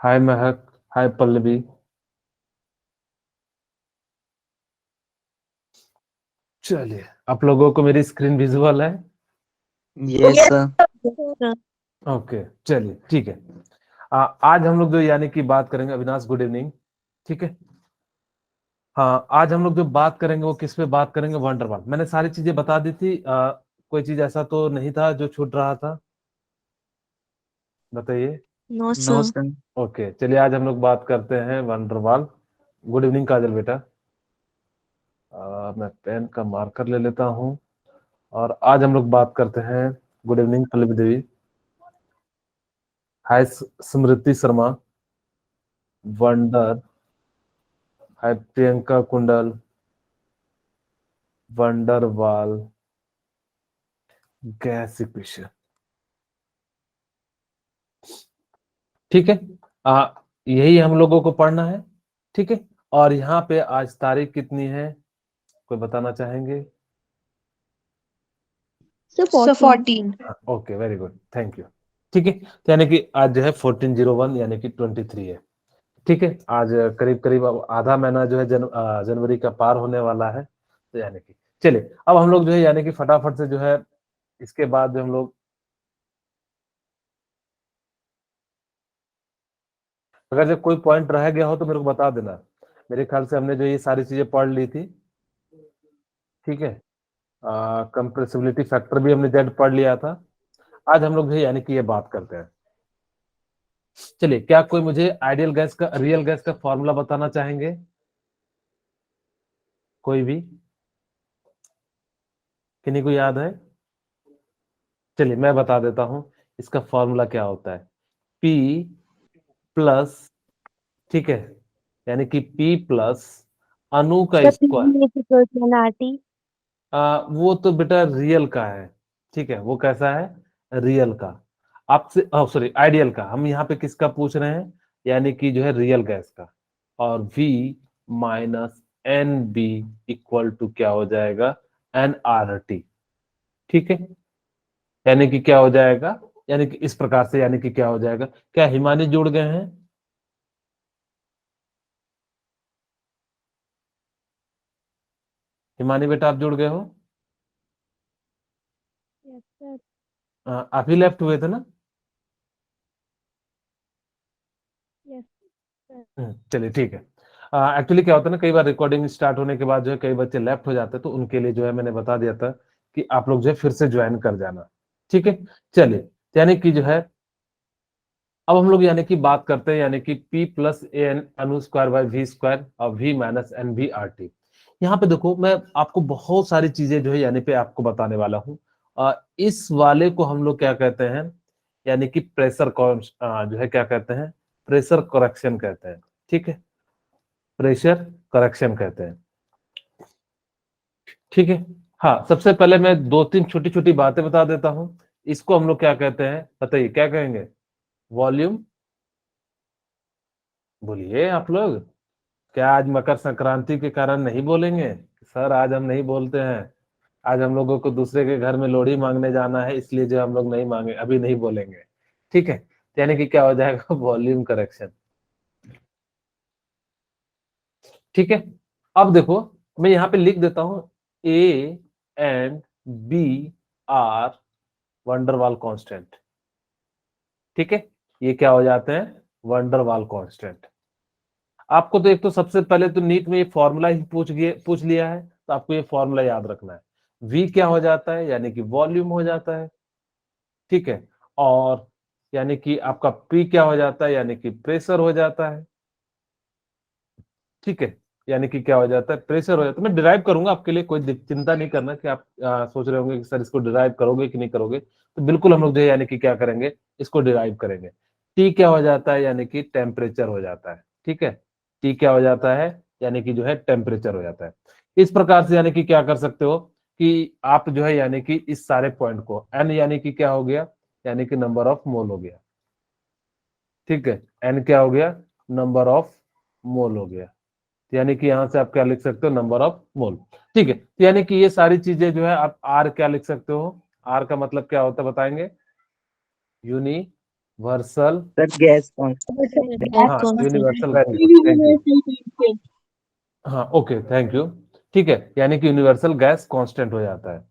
हाय महक, हाय पल्लवी। चलिए, आप लोगों को मेरी स्क्रीन विजुअल है? Yes sir. ओके, चलिए ठीक है। आज हम लोग जो यानी कि बात करेंगे, अविनाश गुड इवनिंग। ठीक है। हाँ, आज हम लोग जो बात करेंगे वो किस पे बात करेंगे? वंडरवॉल। मैंने सारी चीजें बता दी थी। कोई चीज ऐसा तो नहीं था जो छूट रहा था? बताइए। No no sir. Sir. Okay, चलिए आज हम लोग बात करते हैं वंडरवॉल। गुड इवनिंग काजल बेटा। मैं पेन का मार्कर ले लेता हूँ। और आज हम लोग बात करते हैं। गुड इवनिंग पल्लवी देवी। हाय स्मृति शर्मा। वंडर। हाय प्रियंका कुंडल। वंडरवॉल। Gas equation. ठीक है। यही हम लोगों को पढ़ना है। ठीक है। और यहाँ पे आज तारीख कितनी है? कोई बताना चाहेंगे? Sir 14। Okay, very good, thank you. ठीक है, तो यानी कि आज जो है 1401 यानी कि 23 है। ठीक है। आज करीब करीब अब आधा महीना जो है जनवरी का पार होने वाला है। तो यानी कि चलिए अब हम लोग जो है यानी कि फटाफट से जो है इसके बाद जो हम लोग, अगर जब कोई पॉइंट रह गया हो तो मेरे को बता देना। मेरे ख्याल से हमने जो ये सारी चीजें पढ़ ली थी। ठीक है। कंप्रेसिबिलिटी फैक्टर भी हमने जेड पढ़ लिया था। आज हम लोग जो है यानी कि ये बात करते हैं। चलिए, क्या कोई मुझे आइडियल गैस का, रियल गैस का फॉर्मूला बताना चाहेंगे? कोई भी? किन्हीं को याद है? चलिए मैं बता देता हूं। इसका फॉर्मूला क्या होता है? P प्लस, ठीक है, यानी कि P प्लस अणु का स्क्वायर। वो तो बेटा रियल का है। ठीक है, वो कैसा है? रियल का। आपसे सॉरी, आइडियल का। हम यहाँ पे किसका पूछ रहे हैं? यानी कि जो है रियल गैस का। और V minus n b equal to क्या हो जाएगा? N R T. ठीक है। यानी कि क्या हो जाएगा? यानी कि इस प्रकार से, यानी कि क्या हो जाएगा? क्या हिमानी जुड़ गए हैं? हिमानी बेटा आप जुड़ गए हो? Yes sir. आप ही लेफ्ट हुए थे ना? Yes sir. चलिए ठीक है। एक्चुअली क्या होता है ना, कई बार रिकॉर्डिंग स्टार्ट होने के बाद जो है कई बच्चे लेफ्ट हो जाते हैं, तो उनके लिए जो है मैंने बता दिया था कि आप लोग जो है फिर से ज्वाइन कर जाना। ठीक है। चलिए, यानी कि जो है अब हम लोग यानी कि बात करते हैं यानी कि P प्लस ए एन अनु स्क्वायर बाई वी स्क्वायर और V minus n v R T. यहाँ पे देखो, मैं आपको बहुत सारी चीजें जो है यानी पे आपको बताने वाला हूँ। इस वाले को हम लोग क्या कहते हैं? यानी कि प्रेशर जो है क्या कहते हैं? प्रेशर करेक्शन कहते हैं। ठीक है, प्रेशर करेक्शन कहते हैं। ठीक है। हाँ, सबसे पहले मैं दो तीन छोटी छोटी बातें बता देता हूं। इसको हम लोग क्या कहते हैं? बताइए क्या कहेंगे? वॉल्यूम। बोलिए आप लोग। क्या आज मकर संक्रांति के कारण नहीं बोलेंगे? सर आज हम नहीं बोलते हैं। आज हम लोगों को दूसरे के घर में लोहड़ी मांगने जाना है, इसलिए जो हम लोग नहीं मांगे, अभी नहीं बोलेंगे। ठीक है। यानी कि क्या हो जाएगा? Volume correction. ठीक है। अब देखो, मैं यहाँ पे लिख देता हूं a and b are van der Waals constant. ठीक है। ये क्या हो जाते हैं? Van der Waals constant. आपको तो एक तो सबसे पहले तो नीट में ये फॉर्मूला ही पूछ लिया है, तो आपको ये फॉर्मूला याद रखना है। वी क्या हो जाता है? यानी कि वॉल्यूम हो जाता है। ठीक है। और यानी कि आपका पी क्या हो जाता है? यानी कि प्रेशर हो जाता है। ठीक है। यानी कि क्या हो जाता है? प्रेशर हो जाता है। मैं डिराइव करूंगा आपके लिए, कोई चिंता नहीं करना कि आप सोच रहे होंगे कि सर इसको डिराइव करोगे कि नहीं करोगे। तो बिल्कुल हम लोग जो है यानी कि क्या करेंगे, इसको डिराइव करेंगे। टी क्या हो जाता है? यानी कि टेम्परेचर हो जाता है। ठीक है। टी क्या हो जाता है? यानी कि जो है टेम्परेचर हो जाता है। इस प्रकार से यानी कि क्या कर सकते हो कि आप जो है यानी कि इस सारे पॉइंट को एन यानी कि क्या हो गया? यानी कि नंबर ऑफ मोल हो गया। ठीक है। एन क्या हो गया? नंबर ऑफ मोल हो गया। यानी कि यहां से आप क्या लिख सकते हो? Number of mole. ठीक है। तो यानी कि ये सारी चीजें जो है आप आर क्या लिख सकते हो? आर का मतलब क्या होता है बताएंगे? Universal, sir gas constant. हाँ universal, very good, thank you. हाँ ओके, थैंक यू। ठीक है, यानी कि यूनिवर्सल गैस कांस्टेंट हो जाता है।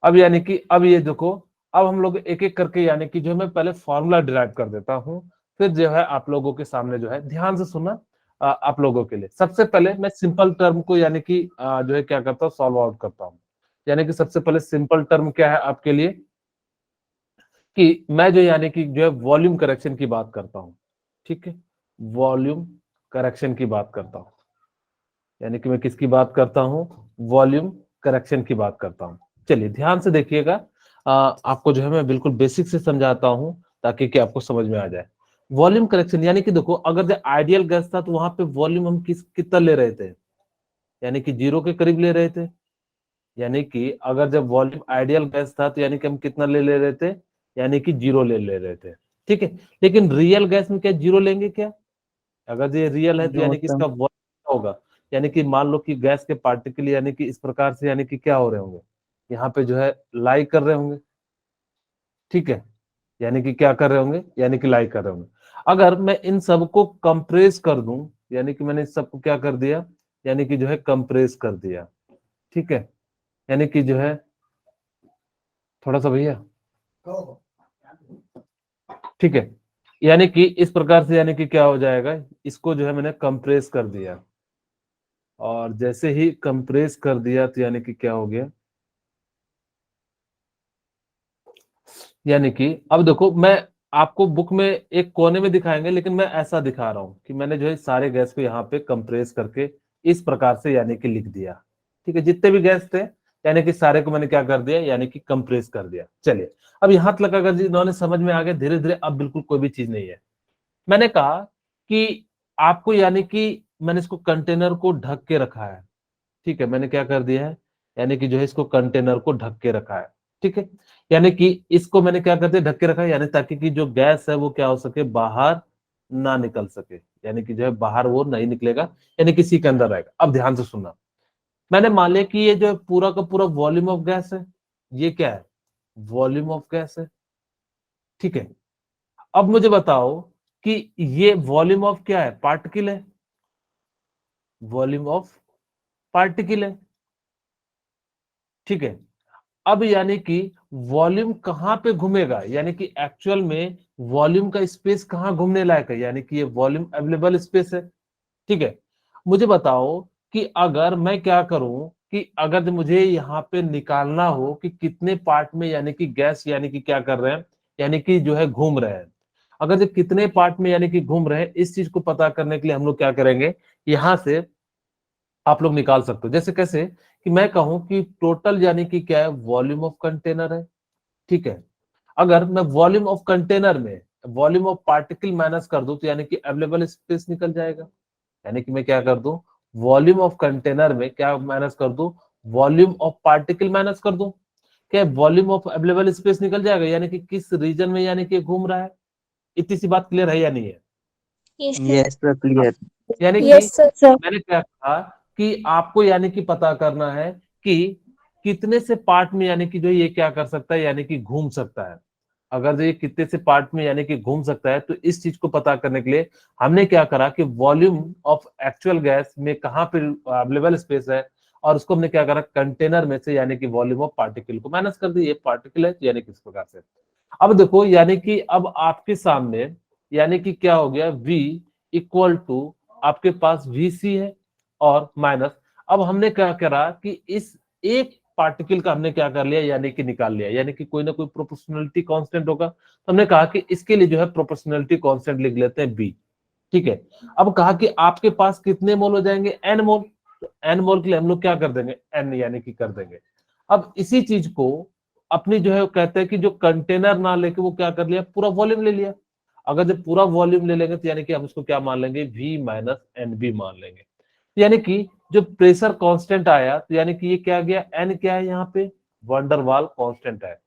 अब यानी कि अब ये देखो, अब हम लोग एक एक करके यानी कि जो मैं पहले फॉर्मूला डिराइव कर देता हूँ, फिर जो है आप लोगों के सामने जो है ध्यान से सुनना। आप लोगों के लिए सबसे पहले मैं सिंपल टर्म को यानी कि जो है क्या करता हूँ, सॉल्व आउट करता हूँ। यानी कि सबसे पहले सिंपल टर्म क्या है आपके लिए, कि मैं जो यानी कि जो है वॉल्यूम करेक्शन की बात करता हूँ। ठीक है, वॉल्यूम करेक्शन की बात करता हूँ, यानी कि मैं किसकी बात करता हूँ, वॉल्यूम करेक्शन की बात करता हूँ। चलिए ध्यान से देखिएगा, आपको जो है मैं बिल्कुल बेसिक से समझाता हूँ ताकि कि आपको समझ में आ जाए। वॉल्यूम करेक्शन यानी कि देखो, अगर जो आइडियल गैस था तो वहां पे वॉल्यूम हम कितना ले रहे थे, यानी कि 0 के करीब ले रहे थे। यानी कि अगर जब वॉल्यूम आइडियल गैस था तो यानी कि हम कितना ले रहे थे, यानी कि 0 ले रहे थे। ठीक है, लेकिन रियल गैस में क्या 0 लेंगे क्या? अगर ये रियल है तो नो यानी कि सर। इसका वॉल्यूम क्या होगा, यानी कि मान लो कि गैस के पार्टिकल यानी कि इस प्रकार से यानी कि क्या हो रहे होंगे, यहाँ पे जो है लाई कर रहे होंगे। ठीक है, यानी कि क्या कर रहे होंगे, यानी कि लाई कर रहे होंगे। अगर मैं इन सबको कंप्रेस कर दूं, यानी कि मैंने इस सबको क्या कर दिया, यानी कि जो है कंप्रेस कर दिया। ठीक है, यानी कि जो है थोड़ा सा भैया, ठीक है, यानी कि इस प्रकार से यानी कि क्या हो जाएगा, इसको जो है मैंने कंप्रेस कर दिया, और जैसे ही कंप्रेस कर दिया तो यानी कि क्या हो गया, यानी कि अब देखो, मैं आपको बुक में एक कोने में दिखाएंगे, लेकिन मैं ऐसा दिखा रहा हूं कि मैंने जो है सारे गैस को यहाँ पे कंप्रेस करके इस प्रकार से यानी कि लिख दिया। ठीक है, जितने भी गैस थे यानी कि सारे को मैंने क्या कर दिया, यानी कि कंप्रेस कर दिया। चलिए, अब यहां तक अगर इन्होंने समझ में आ गया, धीरे धीरे अब बिल्कुल कोई भी चीज नहीं है। मैंने कहा कि आपको यानी कि मैंने इसको कंटेनर को ढक के रखा है। ठीक है, मैंने क्या कर दिया है, यानी कि जो है इसको कंटेनर को ढक के रखा है। ठीक है, यानी कि इसको मैंने क्या कर दिया, ढक के रखा है, यानी ताकि कि जो गैस है वो क्या हो सके, बाहर ना निकल सके, यानी कि जो है बाहर वो नहीं निकलेगा, यानी किसी के अंदर रहेगा। अब ध्यान से सुनना, मैंने मान लिया कि ये जो पूरा का पूरा वॉल्यूम ऑफ गैस है, ये क्या है, वॉल्यूम ऑफ गैस है। ठीक है, अब मुझे बताओ कि ये वॉल्यूम ऑफ क्या है, पार्टिकल है, वॉल्यूम ऑफ पार्टिकल है। ठीक है, अब यानी कि वॉल्यूम कहां पे घूमेगा, यानी कि एक्चुअल में वॉल्यूम का स्पेस कहां घूमने लायक है, यानी कि ये वॉल्यूम अवेलेबल स्पेस है। ठीक है, मुझे बताओ कि अगर मैं क्या करूं, कि अगर मुझे यहाँ पे निकालना हो कि कितने पार्ट में यानी कि गैस यानी कि क्या कर रहे हैं, यानी कि जो है घूम रहे हैं, अगर जो कितने पार्ट में यानी कि घूम रहे हैं, इस चीज को पता करने के लिए हम लोग क्या करेंगे, यहां से आप लोग निकाल सकते हो। जैसे कैसे, कि मैं कहूं कि टोटल यानी कि क्या है, वॉल्यूम ऑफ कंटेनर है। ठीक है, अगर मैं वॉल्यूम ऑफ कंटेनर में वॉल्यूम ऑफ पार्टिकल माइनस कर दूं तो यानी कि अवेलेबल स्पेस निकल जाएगा। यानी कि मैं क्या कर दूं, वॉल्यूम ऑफ कंटेनर में क्या माइनस कर दूं, वॉल्यूम ऑफ पार्टिकल माइनस कर दूं, क्या वॉल्यूम ऑफ अवेलेबल स्पेस निकल जाएगा, यानी कि किस रीजन में यानी कि घूम रहा है। इतनी सी बात क्लियर है या नहीं है? Yes sir, clear. यानी कि Yes, sir. मैंने क्या कहा कि आपको यानी कि पता करना है कि कितने से पार्ट में यानी कि जो ये क्या कर सकता है, यानी कि घूम सकता है। अगर ये कितने से पार्ट में यानी कि घूम सकता है, तो इस चीज को पता करने के लिए हमने क्या करा कि वॉल्यूम ऑफ एक्चुअल गैस में कहां पे अवेलेबल स्पेस है, और उसको हमने क्या करा, कंटेनर में से यानी कि वॉल्यूम ऑफ पार्टिकल को माइनस कर दिया। ये पार्टिकल है तो यानी किस प्रकार से, अब देखो यानी कि अब आपके सामने यानी कि क्या हो गया, V इक्वल टू आपके पास VC है और माइनस। अब हमने क्या करा कि इस एक पार्टिकल का हमने क्या कर लिया, यानी कि निकाल लिया, यानी कि कोई ना कोई प्रोपोर्शनलिटी कांस्टेंट होगा, तो हमने कहा कि इसके लिए जो है प्रोपोर्शनलिटी कांस्टेंट लिख लेते हैं B। ठीक है, अब कहा कि आपके पास कितने मोल हो जाएंगे, N मोल, तो N मोल के लिए हम लोग क्या कर देंगे, N यानी कि कर देंगे। अब इसी चीज को अपनी जो है कहते हैं कि जो कंटेनर ना लेके वो क्या कर लिया, पूरा वॉल्यूम ले लिया। अगर जब पूरा वॉल्यूम ले लेंगे तो यानी कि हम उसको क्या मान लेंगे, V माइनस NB मान लेंगे। यानी कि जो प्रेशर कांस्टेंट आया तो यानी कि ये क्या गया, N क्या है यहाँ पे, वंडरवाल कांस्टेंट है,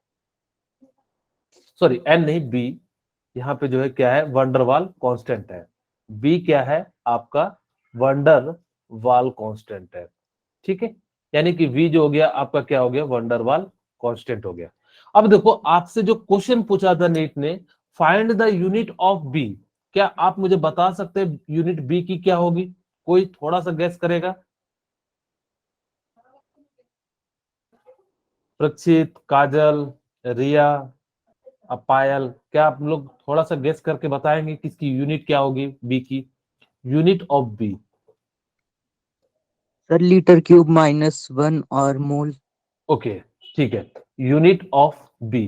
सॉरी N नहीं B, यहाँ पे जो है क्या है, वंडरवाल कांस्टेंट है। B क्या है आपका, वंडरवाल कांस्टेंट है। ठीक है, यानी कि V जो हो गया आपका क्या हो गया, वंडरवाल कांस्टेंट हो गया। अब देखो आपसे जो क्वेश्चन पूछा था नीट ने, find the unit of b. क्या आप मुझे बता सकते हैं यूनिट बी की क्या होगी? कोई थोड़ा सा गेस करेगा? प्रक्षित, काजल, रिया, पायल, क्या आप लोग थोड़ा सा गेस करके बताएंगे कि इसकी यूनिट क्या होगी बी की? Unit of b. Sir litre cube -1 और मोल। ओके, ठीक है, यूनिट ऑफ बी।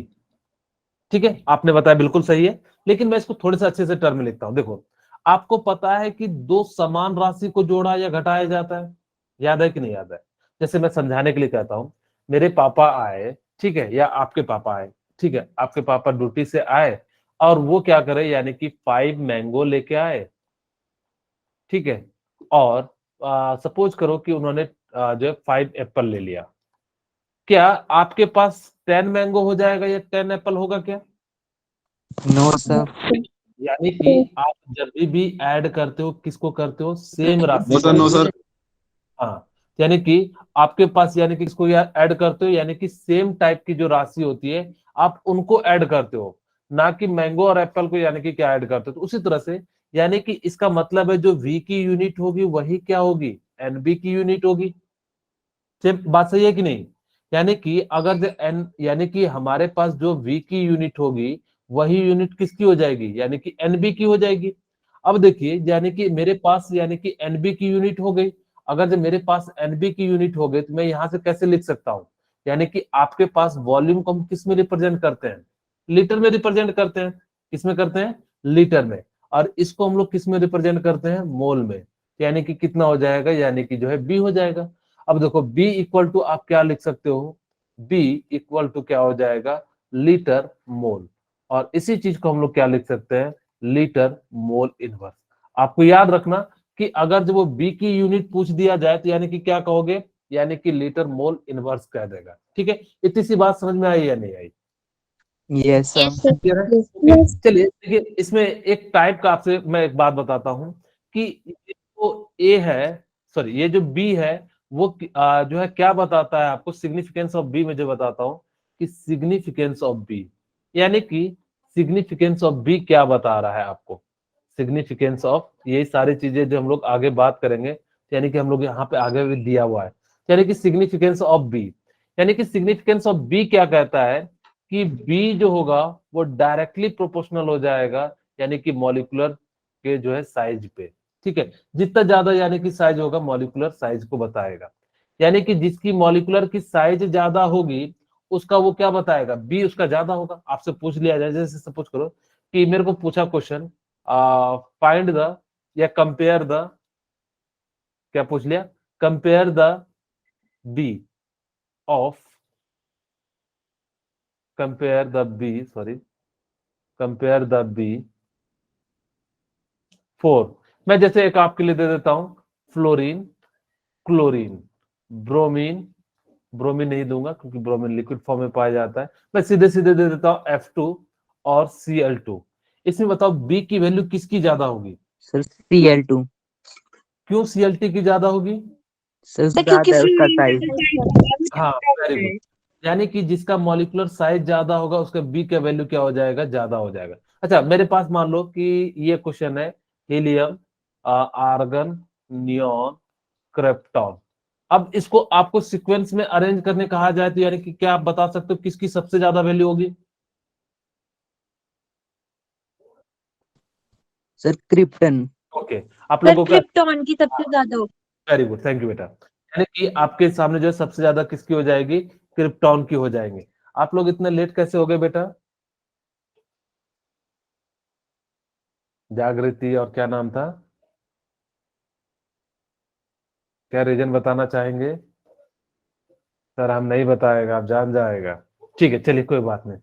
ठीक है, आपने बताया बिल्कुल सही है, लेकिन मैं इसको थोड़े से अच्छे से टर्म में लिखता हूं। देखो, आपको पता है कि दो समान राशि को जोड़ा या घटाया जाता है, याद है कि नहीं याद है? जैसे मैं समझाने के लिए कहता हूं, मेरे पापा आए, ठीक है, या आपके पापा आए, ठीक है, आपके पापा ड्यूटी से आए और वो क्या करे, यानी कि 5 मैंगो लेके आए, ठीक है, और सपोज करो कि उन्होंने जो है 5 एप्पल ले लिया। क्या आपके पास 10 मैंगो हो जाएगा या 10 एप्पल होगा क्या? No sir. यानी कि आप जब भी ऐड करते हो, किसको करते हो? सेम राशि नो सर, को। No sir. हाँ, यानी कि आपके पास, यानी कि इसको यार ऐड करते हो, यानी कि सेम टाइप की जो राशि होती है आप उनको ऐड करते हो, ना कि मैंगो और एप्पल को यानी कि क्या ऐड करते हो। तो उसी तरह से यानी कि इसका मतलब है जो v की यूनिट होगी वही क्या होगी? nb की यूनिट होगी। सेम बात सही है कि नहीं? यानी कि अगर जो n, यानी कि हमारे पास जो v की यूनिट होगी वही यूनिट किसकी हो जाएगी? यानी कि nb की हो जाएगी। अब देखिए, यानी कि मेरे पास यानी कि nb की यूनिट हो गई। अगर जब मेरे पास nb की यूनिट हो गई तो मैं यहां से कैसे लिख सकता हूं? यानी कि आपके पास वॉल्यूम को हम किस में रिप्रेजेंट करते हैं? लीटर में रिप्रेजेंट करते हैं। किस में करते हैं? लीटर में। और इसको हम लोग किस में रिप्रेजेंट करते हैं? मोल में। यानी कि कितना हो जाएगा? यानी कि जो है बी हो जाएगा। अब देखो, b इक्वल टू आप क्या लिख सकते हो? b इक्वल टू क्या हो जाएगा? Litre mole. और इसी चीज को हम लोग क्या लिख सकते हैं? Litre mole inverse. आपको याद रखना कि अगर जब वो b की यूनिट पूछ दिया जाए तो यानी कि क्या कहोगे? यानी कि लीटर मोल इनवर्स कह देगा। ठीक है, इतनी सी बात समझ में आई या नहीं आई? Yes sir. क्लियर है? ओके, चलिए देखिए, इसमें एक टाइप का आपसे मैं एक बात बताता हूं कि ये जो ए है, सॉरी ये जो बी है, वो जो है क्या बताता है आपको? सिग्निफिकेंस ऑफ बी में जो बताता हूं कि सिग्निफिकेंस ऑफ बी, यानी कि सिग्निफिकेंस ऑफ बी क्या बता रहा है आपको? सिग्निफिकेंस ऑफ, ये सारी चीजें जो हम लोग आगे बात करेंगे, यानी कि हम लोग यहाँ पे आगे भी दिया हुआ है। यानी कि सिग्निफिकेंस ऑफ बी, यानी कि सिग्निफिकेंस ऑफ बी क्या कहता है कि बी जो होगा वो डायरेक्टली प्रोपोर्शनल हो जाएगा, यानी कि मॉलिक्यूलर के जो है साइज पे। ठीक है, जितना ज्यादा यानी कि साइज होगा मॉलिक्यूलर साइज को बताएगा। यानी कि जिसकी मॉलिक्यूलर की साइज ज्यादा होगी उसका वो क्या बताएगा? बी उसका ज्यादा होगा। आपसे पूछ लिया जाए, जैसे सपोज करो कि मेरे को पूछा क्वेश्चन, फाइंड द या कंपेयर द, क्या पूछ लिया? Compare the b of, compare the b, sorry, compare the b 4। मैं जैसे एक आपके लिए दे देता हूं, फ्लोरीन, क्लोरीन, ब्रोमीन, ब्रोमीन नहीं दूंगा क्योंकि ब्रोमीन लिक्विड फॉर्म में पाया जाता है। मैं सीधे सीधे दे देता हूं F2 और Cl2। इसमें बताओ बी की वैल्यू किसकी ज्यादा होगी? Sir Cl2। क्यों Cl2 की ज्यादा होगी? सर ज्यादा है उसका साइज। हाँ, वेरी गुड। यानी कि जिसका मॉलिक्यूलर साइज ज्यादा होगा उसका बी का वैल्यू क्या हो जाएगा? ज्यादा हो जाएगा। अच्छा, मेरे पास मान लो कि ये क्वेश्चन है, हीलियम, आर्गन, नियोन, क्रिप्टॉन। अब इसको आपको सीक्वेंस में अरेंज करने कहा जाए तो यानी कि क्या आप बता सकते हो किसकी सबसे ज्यादा वैल्यू होगी? Sir krypton. ओके, आप सर लोगों का क्रिप्टॉन की सबसे ज्यादा हो। वेरी गुड, थैंक यू बेटा। यानी कि आपके सामने जो है सबसे ज्यादा किसकी हो जाएगी? क्रिप्टॉन की हो जाएंगे। आप लोग इतने लेट कैसे हो गए बेटा? जागृति और क्या नाम था? क्या रीजन बताना चाहेंगे? सर हम नहीं बताएगा, आप जान जाएगा। ठीक है, चलिए कोई बात नहीं।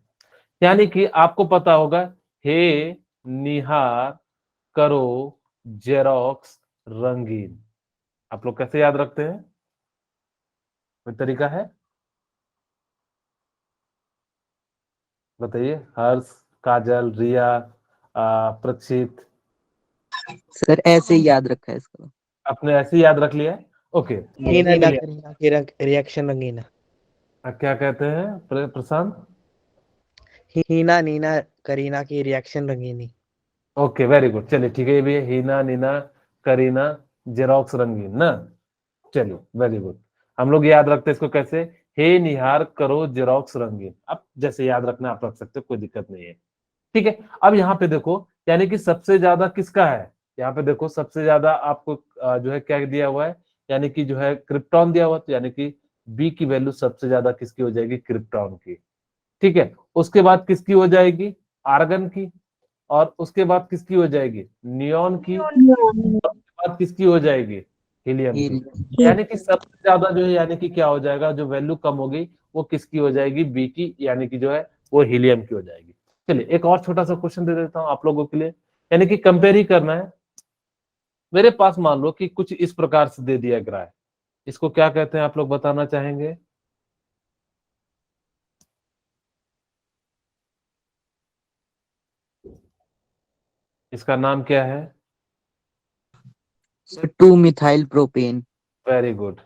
यानी कि आपको पता होगा, हे निहार करो जेरोक्स रंगीन। आप लोग कैसे याद रखते हैं? कोई तरीका है? बताइए, हर्ष, काजल, रिया, प्रक्षित, सर ऐसे ही याद रखा है इसका। आपने ऐसे ही याद रख लिया है? ओके, रंगीना की रिएक्शन रंगीना। क्या कहते हैं प्रशांत? हीना नीना करीना की रिएक्शन रंगीनी। ओके वेरी गुड, चलिए ठीक है, ये भी है, हीना नीना करीना जेरोक्स रंगीन ना। चलिए वेरी गुड। हम लोग याद रखते हैं इसको कैसे, हे निहार करो जेरोक्स रंगीन। अब जैसे याद रखना आप रख सकते हो, कोई दिक्कत नहीं है। ठीक है, अब यहाँ पे देखो, यानी कि सबसे ज्यादा किसका है, यहाँ पे देखो सबसे ज्यादा आपको जो है क्या दिया हुआ है, यानी कि जो है क्रिप्टॉन दिया हुआ, तो यानी कि बी की वैल्यू सबसे ज्यादा किसकी हो जाएगी, क्रिप्टॉन की। ठीक है, उसके बाद किसकी हो जाएगी, आर्गन की, और उसके बाद किसकी हो जाएगी, नियॉन की, और उसके बाद किसकी हो जाएगी, हीलियम की। हीलियम। यानी कि सबसे ज्यादा जो है, यानी कि क्या हो जाएगा, जो वैल्यू कम होगी वो किसकी हो जाएगी, बी की, यानी कि जो है वो हीलियम की हो जाएगी। चलिए एक और छोटा सा क्वेश्चन दे देता हूं आप लोगों के लिए, यानी कि कंपेयर ही करना है। मेरे पास मान लो कि कुछ इस प्रकार से दे दिया गया है, इसको क्या कहते हैं आप लोग बताना चाहेंगे। इसका नाम क्या है, sir 2 methyl propane. Very good,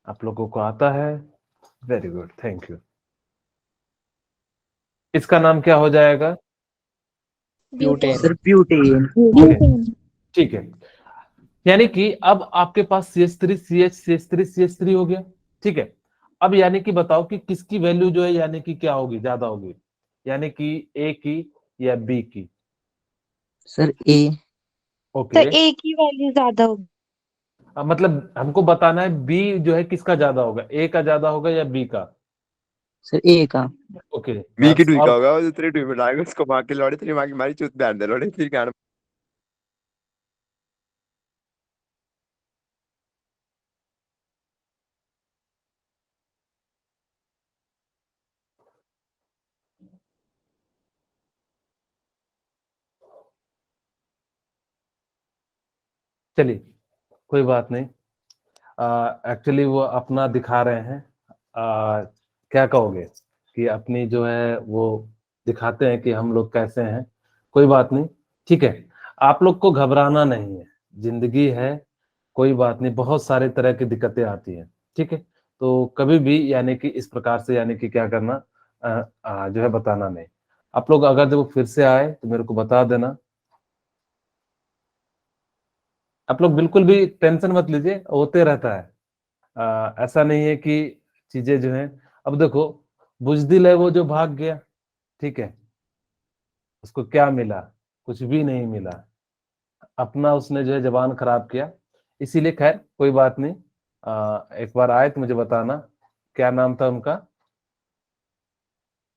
आप लोगों को आता है, वेरी गुड, थैंक यू। इसका नाम क्या हो जाएगा, butane. Butane. Sir butane. Okay Butane. ठीक है। यानी कि अब आपके पास CH3 CH CH3 CH3 हो गया। ठीक है, अब यानी कि बताओ कि किसकी वैल्यू जो है यानी कि क्या होगी, ज्यादा होगी, यानी कि ए की या बी की। सर ए। तो ओके, A की वैल्यू ज्यादा होगी। मतलब हमको बताना है बी जो है किसका ज्यादा होगा, ए का ज्यादा होगा या बी का। सर ए का। ओके वी की बस, टू का और होगा, वो तेरे टू में डालेगा उसको, मार के लौड़े तेरी माँ की मारी चूत बैठ दे लौड़े फिर क्या। चलिए कोई बात नहीं, एक्चुअली वो अपना दिखा रहे हैं, क्या कहोगे कि अपनी जो है वो दिखाते हैं कि हम लोग कैसे हैं। कोई बात नहीं, ठीक है, आप लोग को घबराना नहीं है, जिंदगी है, कोई बात नहीं, बहुत सारे तरह की दिक्कतें आती हैं। ठीक है, तो कभी भी यानी कि इस प्रकार से यानी कि क्या करना, जो है बताना नहीं। आप लोग अगर जब फिर से आए तो मेरे को बता देना। आप लोग बिल्कुल भी टेंशन मत लीजिए, होते रहता है, ऐसा नहीं है कि चीजें जो हैं, अब देखो बुजदिल है वो जो भाग गया, ठीक है, उसको क्या मिला, कुछ भी नहीं मिला, अपना उसने जो है जबान खराब किया। इसीलिए खैर कोई बात नहीं, एक बार आए तो मुझे बताना क्या नाम था उनका।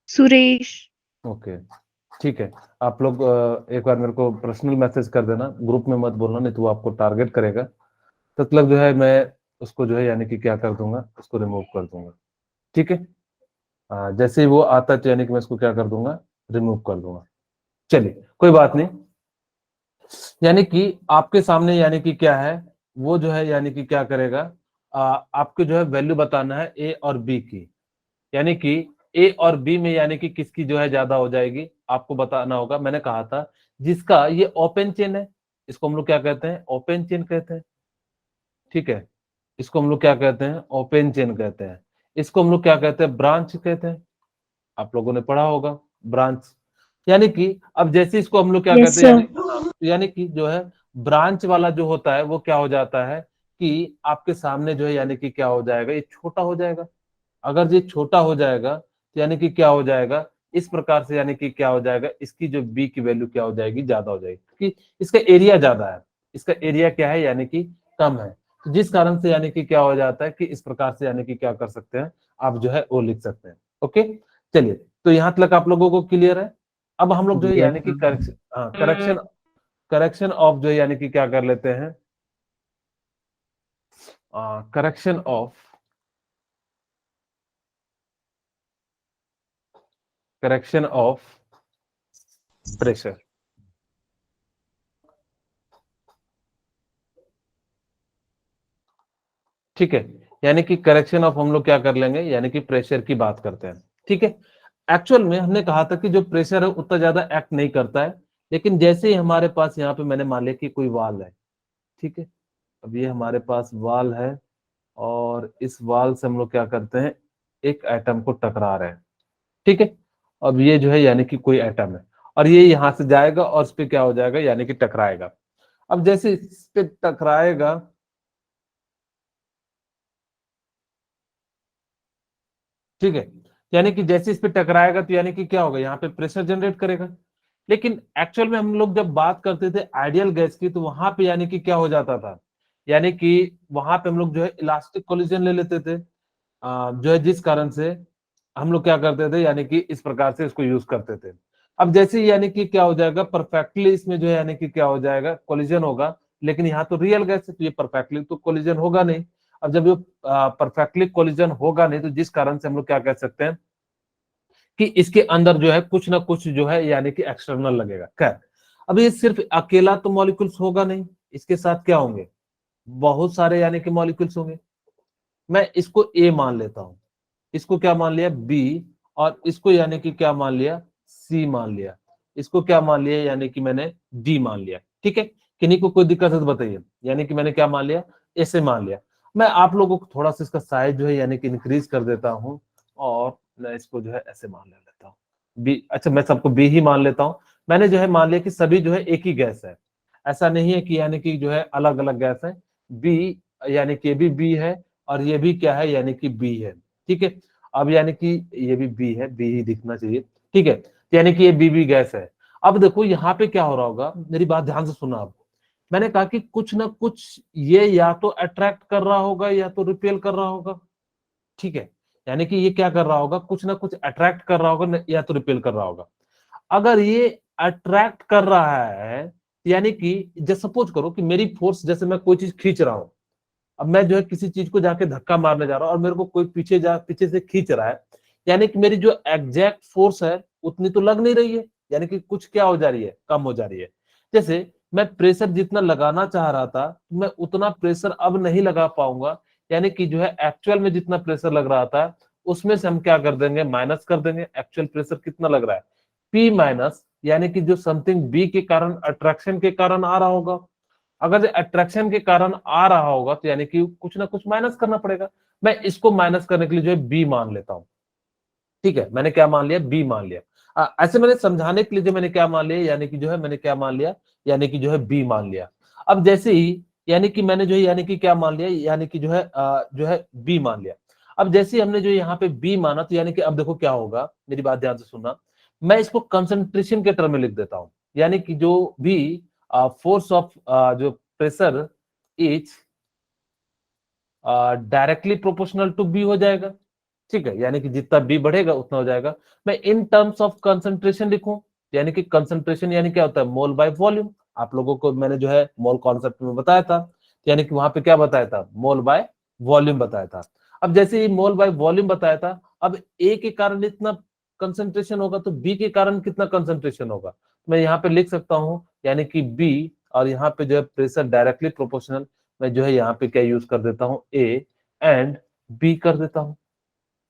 सुरेश। ओके ठीक है, आप लोग एक बार मेरे को पर्सनल मैसेज कर देना, ग्रुप में मत बोलना, नहीं तो वो आपको टारगेट करेगा। तब तक जो है मैं उसको जो है यानी कि क्या कर दूंगा, उसको रिमूव कर दूंगा। ठीक है, जैसे ही वो आता है तो यानी कि मैं इसको क्या कर दूंगा, रिमूव कर दूंगा। चलिए कोई बात नहीं, यानी कि आपके सामने यानी कि क्या है, वो जो है यानी कि क्या करेगा, आपको जो है वैल्यू बताना है ए और बी की, यानी कि ए और बी में यानी कि किसकी जो है ज्यादा हो जाएगी, आपको बताना होगा। मैंने कहा था जिसका ये ओपन चेन है, इसको हम लोग क्या कहते हैं, ओपन चेन कहते हैं। ठीक है, इसको हम लोग क्या कहते हैं, ओपन चेन कहते हैं। इसको हम लोग क्या कहते हैं, ब्रांच कहते हैं, आप लोगों ने पढ़ा होगा ब्रांच। यानी कि अब जैसे इसको हम लोग क्या यस कहते हैं, सर। यानी कि जो है ब्रांच वाला जो होता है वो क्या हो जाता है कि आपके सामने जो है यानी कि क्या हो जाएगा, ये छोटा हो जाएगा। अगर ये छोटा हो जाएगा तो यानी कि क्या हो जाएगा, इस प्रकार से यानी कि क्या हो जाएगा, इसकी जो बी की वैल्यू क्या हो जाएगी, ज्यादा हो जाएगी, क्योंकि इसका एरिया ज्यादा है, इसका एरिया क्या है यानी कि कम है। तो जिस कारण से यानी कि क्या हो जाता है कि इस प्रकार से यानी कि क्या कर सकते हैं, आप जो है वो लिख सकते हैं। ओके चलिए, तो यहां तक आप लोगों को क्लियर है। अब हम लोग जो है यानी कि करेक्शन, हाँ करेक्शन, करेक्शन ऑफ जो है यानी कि क्या कर लेते हैं, correction of, correction of pressure. ठीक है, यानी कि करेक्शन ऑफ हम लोग क्या कर लेंगे, यानी कि प्रेशर की बात करते हैं। ठीक है, एक्चुअल में हमने कहा था कि जो प्रेशर है उतना ज्यादा एक्ट नहीं करता है, लेकिन जैसे ही हमारे पास यहाँ पे मैंने मान लिया कि कोई वाल है, ठीक है, अब ये हमारे पास वाल है, और इस वाल से हम लोग क्या करते हैं, एक एटम को टकरा रहे हैं। ठीक है, अब ये जो है यानी कि कोई एटम है, और ये यहां से जाएगा और इस पे क्या हो जाएगा यानी कि टकराएगा। अब जैसे इस पे टकराएगा, ठीक है, यानी कि जैसे इस पे टकराएगा तो यानी कि क्या होगा, यहाँ पे प्रेशर जनरेट करेगा। लेकिन एक्चुअल में हम लोग जब बात करते थे आइडियल गैस की, तो वहां पे यानी कि क्या हो जाता था, यानी कि वहां पे हम लोग जो है इलास्टिक कोलिजन ले लेते थे, जो है जिस कारण से हम लोग क्या करते थे यानी कि इस प्रकार से इसको यूज करते थे। अब जैसे ही यानी कि क्या हो जाएगा, परफेक्टली इसमें जो है यानी कि क्या हो जाएगा, कोलिजन होगा। लेकिन यहाँ तो रियल गैस है तो ये परफेक्टली तो कोलिजन होगा नहीं। अब जब ये परफेक्टली कोलिजन होगा नहीं, तो जिस कारण से हम लोग क्या कह सकते हैं कि इसके अंदर जो है कुछ ना कुछ जो है यानी कि एक्सटर्नल लगेगा। खैर, अब ये सिर्फ अकेला तो मॉलिक्यूल्स होगा नहीं, इसके साथ क्या होंगे, बहुत सारे यानी कि मॉलिक्यूल्स होंगे। मैं इसको ए मान लेता हूं, इसको क्या मान लिया बी, और इसको यानी कि क्या मान लिया सी मान लिया, इसको क्या मान लिया यानी कि मैंने डी मान लिया। ठीक है, किन्हीं को कोई दिक्कत है तो बताइए, यानी कि मैंने क्या मान लिया, ऐसे मान लिया। मैं आप लोगों को थोड़ा सा इसका साइज जो है यानी कि इंक्रीज कर देता हूं, और मैं इसको जो है ऐसे मान लेता हूँ बी। अच्छा, मैं सबको बी ही मान लेता हूँ। मैंने जो है मान लिया कि सभी जो है एक ही गैस है, ऐसा नहीं है कि यानी कि जो है अलग अलग गैस है। बी यानी कि ये भी बी है, और ये भी क्या है यानी कि बी है। ठीक है, अब यानी कि ये भी बी है, बी ही दिखना चाहिए। ठीक है, तो यानी कि ये बी गैस है। अब देखो यहाँ पे क्या हो रहा होगा, मेरी बात ध्यान से सुना आप। मैंने कहा कि कुछ ना कुछ ये या तो अट्रैक्ट कर रहा होगा या तो रिपेल कर रहा होगा। ठीक है, यानी कि ये क्या कर रहा होगा, कुछ ना कुछ अट्रैक्ट कर रहा होगा या तो रिपेल कर रहा होगा। अगर ये अट्रैक्ट कर रहा है, यानी कि जैसे सपोज करो कि मेरी फोर्स, जैसे मैं कोई चीज खींच रहा हूं, अब मैं जो है किसी चीज को जाके धक्का मारने जा रहा हूं और मेरे को कोई पीछे से खींच रहा है, यानी कि मेरी जो एग्जैक्ट फोर्स है उतनी तो लग नहीं रही है, यानी कि कुछ क्या हो जा रही है, कम हो जा रही है। जैसे मैं प्रेशर जितना लगाना चाह रहा था, मैं उतना प्रेशर अब नहीं लगा पाऊंगा, यानी कि जो है एक्चुअल में जितना प्रेशर लग रहा था उसमें से हम क्या कर देंगे, माइनस कर देंगे। एक्चुअल प्रेशर कितना लग रहा है, पी माइनस, यानी कि जो समथिंग बी के कारण, अट्रैक्शन के कारण आ रहा होगा। अगर अट्रैक्शन के कारण आ रहा होगा तो यानी कि कुछ ना कुछ माइनस करना पड़ेगा। मैं इसको माइनस करने के लिए जो है बी मान लेता हूं। ठीक है, मैंने क्या मान लिया, बी मान लिया। ऐसे मैंने समझाने के लिए जो मैंने क्या मान लिया, यानी कि जो है मैंने क्या मान लिया, यानी कि जो है बी मान लिया। अब जैसे ही यानी कि मैंने जो है यानी कि क्या मान लिया, यानी कि जो है बी मान लिया। अब जैसे ही हमने जो यहाँ पे बी माना, तो यानी कि अब देखो क्या होगा, मेरी बात ध्यान से सुनना। मैं इसको कंसंट्रेशन के टर्म में लिख देता हूं, यानी कि जो भी फोर्स ऑफ जो pressure is directly proportional to b हो जाएगा। ठीक है, यानी कि जितना बी बढ़ेगा उतना हो जाएगा। मैं इन टर्म्स ऑफ कंसंट्रेशन लिखूं, यानी कि कंसंट्रेशन यानी क्या होता है, मोल बाय वॉल्यूम। आप लोगों को मैंने जो है मोल कॉन्सेप्ट में बताया था, यानी कि वहां पे क्या बताया था, मोल बाय वॉल्यूम बताया था। अब जैसे ही मोल बाय वॉल्यूम बताया था, अब ए के कारण इतना कंसंट्रेशन होगा तो बी के कारण कितना कंसंट्रेशन होगा, मैं यहाँ पे लिख सकता हूँ, यानी कि बी, और यहाँ पे जो है प्रेशर डायरेक्टली प्रोपोर्शनल, मैं जो है यहाँ पे क्या यूज कर देता हूँ, ए एंड बी कर देता हूँ।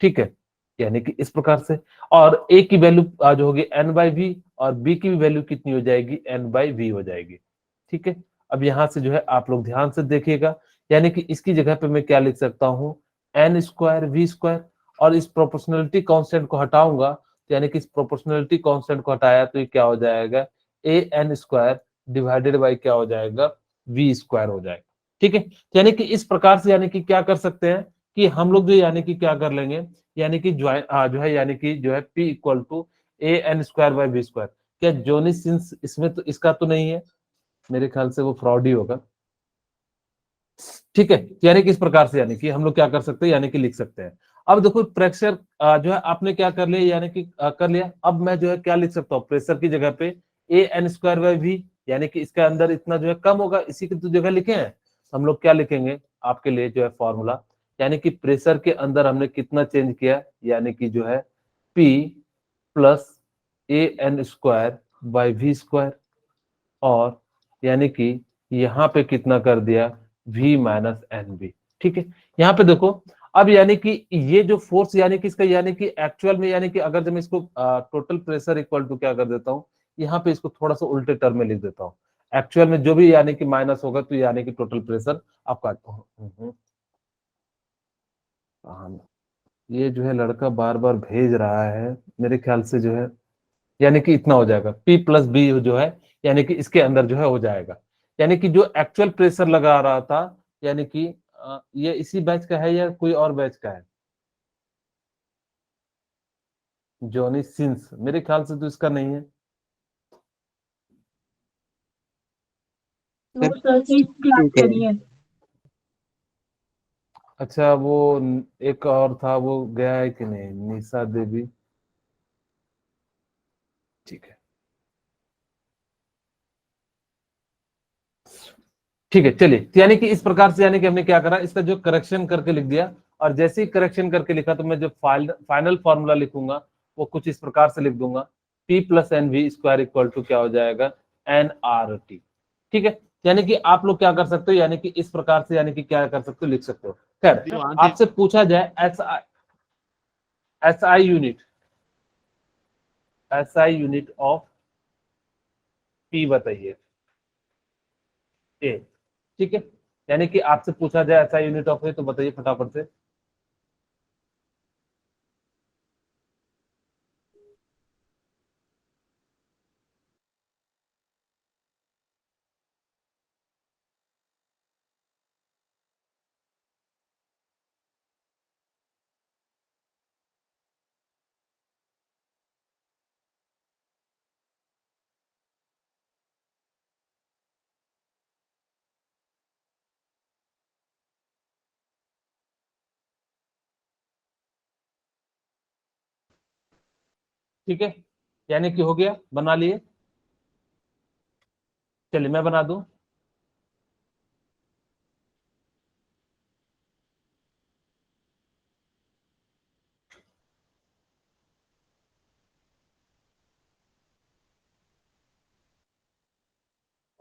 ठीक है, यानी कि इस प्रकार से, और ए की वैल्यू जो होगी एन बाई वी, और बी की भी वैल्यू कितनी हो जाएगी, एन बाई वी हो जाएगी। ठीक है, अब यहां से जो है आप लोग ध्यान से देखिएगा, यानी कि इसकी जगह पे मैं क्या लिख सकता हूं, एन स्क्वायर वी स्क्वायर, और इस प्रोपोर्शनलिटी कांस्टेंट को हटाऊंगा, तो यानी कि इस प्रोपोर्शनलिटी कांस्टेंट को हटाया तो ये क्या हो जाएगा, ए एन स्क्वायर डिवाइडेड बाई क्या हो जाएगा, वी स्क्वायर हो जाएगा। ठीक है, यानी कि इस प्रकार से यानी कि क्या कर सकते हैं कि हम लोग जो यानी कि क्या कर लेंगे, यानी कि जो है यानी कि जो है P equal to a n square by b square. क्या जोनी सिंस इसमें तो इसका तो नहीं है, मेरे ख्याल से वो फ्रॉड ही होगा। ठीक है, यानी कि इस प्रकार से यानी कि हम लोग क्या कर सकते हैं, यानी कि लिख सकते हैं। अब देखो प्रेशर जो है आपने क्या कर लिया, यानी कि कर लिया। अब मैं जो है क्या लिख सकता हूँ, प्रेशर की जगह पे ए एन स्क्वायर बाई वी, यानी कि इसके अंदर इतना जो है कम होगा, इसी की तो जगह लिखे हैं। हम लोग क्या लिखेंगे आपके लिए जो है फॉर्मूला, यानी कि प्रेशर के अंदर हमने कितना चेंज किया, यानी कि जो है P plus a n square by v square, और यानी कि यहाँ पे कितना कर दिया, v माइनस एन बी। ठीक है, यहाँ पे देखो, अब यानी कि ये जो फोर्स यानी कि इसका यानी कि एक्चुअल में, यानी कि अगर जब मैं इसको टोटल प्रेशर इक्वल टू क्या कर देता हूँ, यहाँ पे इसको थोड़ा सा उल्टे टर्म में लिख देता हूँ। एक्चुअल में जो भी यानी कि माइनस होगा तो यानी कि टोटल प्रेशर आपका, हाँ, ये जो है लड़का बार बार भेज रहा है, मेरे ख्याल से जो है यानी कि इतना हो जाएगा, P प्लस बी जो है यानी कि इसके अंदर जो है हो जाएगा। यानी कि जो एक्चुअल प्रेशर लगा रहा था, यानी कि ये इसी बैच का है या कोई और बैच का है? जॉनी सिंस, मेरे ख्याल से तो इसका नहीं है। नो सर, इसकी बात करिए। अच्छा, वो एक और था, वो गया है कि नहीं? निशा देवी, ठीक है ठीक है, चलिए। तो यानी कि इस प्रकार से यानी कि हमने क्या करा, इसका जो करेक्शन करके लिख दिया, और जैसे ही करेक्शन करके लिखा तो मैं जो फाइनल फॉर्मूला लिखूंगा वो कुछ इस प्रकार से लिख दूंगा, P plus n v square equal to क्या हो जाएगा, NRT। ठीक है, यानी कि आप लोग क्या कर सकते हो, यानी कि इस प्रकार से यानी कि क्या कर सकते हो, लिख सकते हो। खैर, आपसे पूछा जाए SI unit, SI unit of P बताइए, ए। ठीक है, यानी कि आपसे पूछा जाए SI यूनिट ऑफ ए, तो बताइए फटाफट से। ठीक है, यानी कि हो गया, बना लिए। चलिए मैं बना दूं।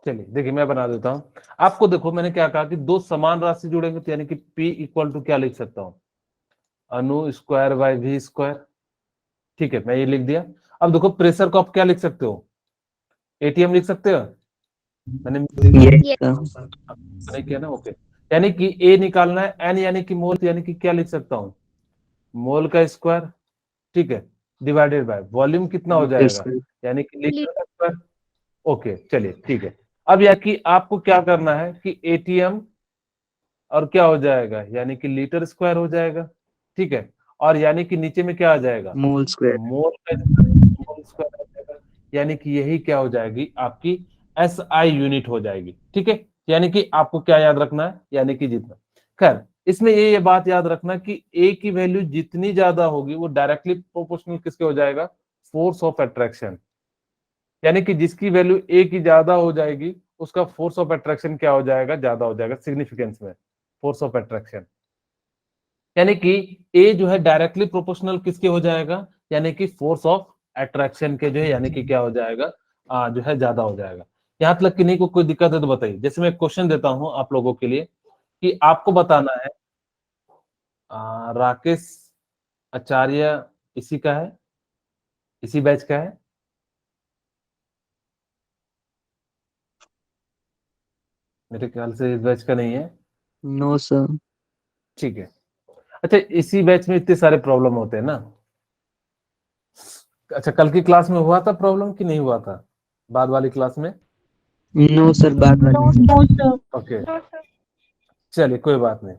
चलिए देखिए, मैं बना देता हूं आपको। देखो, मैंने क्या कहा कि दो समान राशि जुड़ेंगे तो यानी कि P इक्वल टू क्या लिख सकता हूं, अनु स्क्वायर बाय वी स्क्वायर। ठीक है, मैं ये लिख दिया। अब देखो, प्रेशर को आप क्या लिख सकते हो, ATM लिख सकते हो। मैंने ये का नहीं किया ना, ओके। यानी कि A निकालना है, N यानी कि मोल, यानी कि क्या लिख सकता हूं, मोल का स्क्वायर। ठीक है, डिवाइडेड बाय वॉल्यूम कितना हो जाएगा, यानी कि लीटर का स्क्वायर। ओके, चलिए ठीक है। अब यानी कि आपको क्या करना है कि ATM और क्या हो जाएगा, यानी कि लीटर स्क्वायर हो जाएगा। ठीक है, और यानी कि नीचे में क्या आ जाएगा, मोल स्क्वायर। मोल स्क्वायर आ जाएगा। यानी कि यही क्या हो जाएगी, आपकी SI यूनिट हो जाएगी। ठीक है, यानी कि आपको क्या याद रखना है, यानी कि जितना। खैर, इसमें ये बात याद रखना कि A की वैल्यू जितनी ज्यादा होगी वो डायरेक्टली प्रोपोर्शनल किसके हो जाएगा, फोर्स ऑफ अट्रैक्शन। यानी कि जिसकी वैल्यू A की ज्यादा हो जाएगी उसका फोर्स ऑफ अट्रैक्शन क्या हो जाएगा, ज्यादा हो जाएगा सिग्निफिकेंस में, फोर्स ऑफ अट्रैक्शन। यानी कि A जो है डायरेक्टली प्रोपोर्शनल किसके हो जाएगा, यानी कि फोर्स ऑफ अट्रैक्शन के जो है, यानी कि क्या हो जाएगा, जो है ज्यादा हो जाएगा। यहां तक कि नहीं कोई दिक्कत है तो बताइए। जैसे मैं क्वेश्चन देता हूं आप लोगों के लिए कि आपको बताना है, राकेश आचार्य इसी का है, इसी बैच का है। मेरे ख्याल से इस बैच का नहीं है। No sir. ठीक है, अच्छा, इसी बैच में इतने सारे प्रॉब्लम होते हैं ना। अच्छा, कल की क्लास में हुआ था प्रॉब्लम कि नहीं हुआ था, बाद वाली क्लास में? नो सर, बाद नो वाले में। सर। ओके, चलिए कोई बात नहीं।